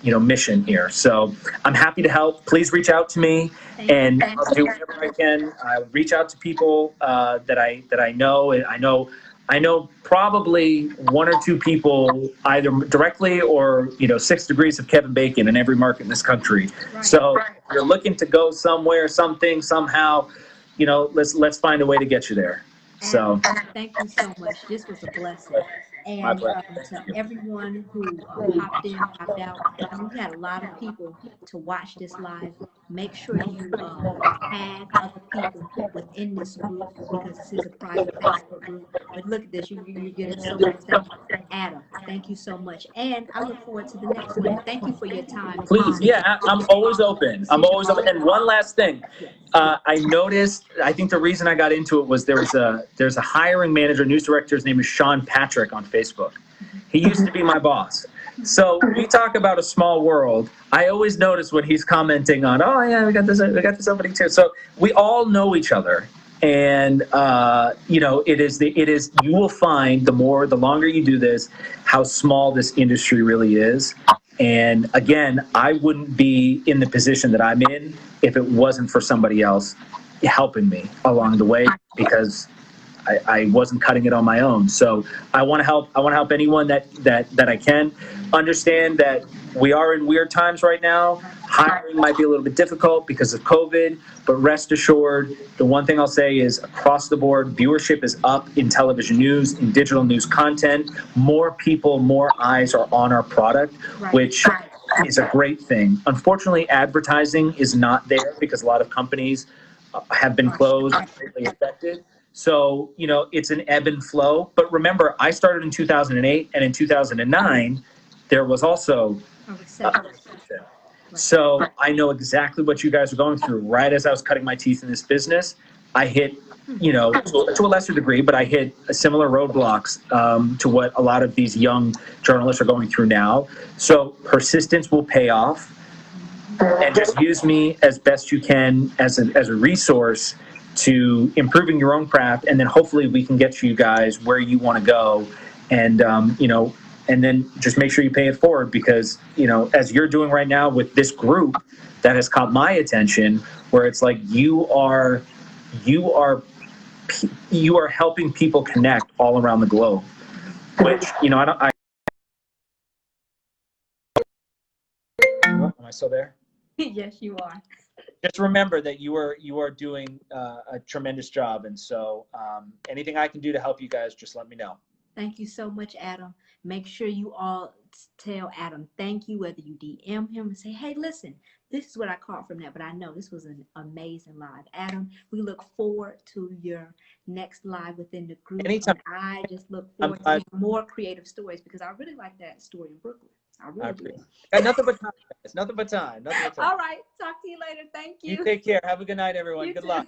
mission here. So I'm happy to help. Please reach out to me and I'll do whatever I can. I reach out to people that I know. I know probably 1 or 2 people either directly or 6 degrees of Kevin Bacon in every market in this country. So if you're looking to go somewhere, something, somehow, let's find a way to get you there. So Thank you so much. This was a blessing. And to everyone who popped in, popped out, we had a lot of people to watch this live. Make sure you tag other people within this group because this is a private Facebook group. But look at this, you're getting so much. Thank you. Adam, thank you so much. And I look forward to the next one. Thank you for your time. Please, yeah, I'm always open. I'm always open. And one last thing, I noticed. I think the reason I got into it was there's a hiring manager, news director. His name is Sean Patrick on Facebook. He used to be my boss. So we talk about a small world. I always notice when he's commenting on, oh yeah, we got this opening too. So we all know each other. And it is you will find the longer you do this, how small this industry really is. And again, I wouldn't be in the position that I'm in if it wasn't for somebody else helping me along the way, because I wasn't cutting it on my own. So I want to help. I want to help anyone that I can. Understand that we are in weird times right now. Hiring might be a little bit difficult because of COVID, but rest assured, the one thing I'll say is across the board, viewership is up in television news, in digital news content. More people, more eyes are on our product, which is a great thing. Unfortunately, advertising is not there because a lot of companies have been closed, greatly affected. So, it's an ebb and flow. But remember, I started in 2008, and in 2009, there was also a recession. So I know exactly what you guys are going through. Right as I was cutting my teeth in this business, I hit, to a lesser degree, but I hit similar roadblocks to what a lot of these young journalists are going through now. So persistence will pay off, and just use me as best you can as a resource to improving your own craft, and then hopefully we can get you guys where you want to go, and and then just make sure you pay it forward, because as you're doing right now with this group that has caught my attention, where it's like you are helping people connect all around the globe. which, you know, am I still there? Yes, you are. Just remember that you are doing a tremendous job. And so anything I can do to help you guys, just let me know. Thank you so much, Adam. Make sure you all tell Adam thank you, whether you DM him and say, hey, listen, this is what I caught from that, but I know this was an amazing live. Adam, we look forward to your next live within the group. Anytime. And I just look forward to hearing more creative stories, because I really like that story in Brooklyn. I really do. Nothing but time, guys. Nothing but time. Nothing but time. All right. Talk to you later. Thank you. You take care. Have a good night, everyone. You Good too. luck.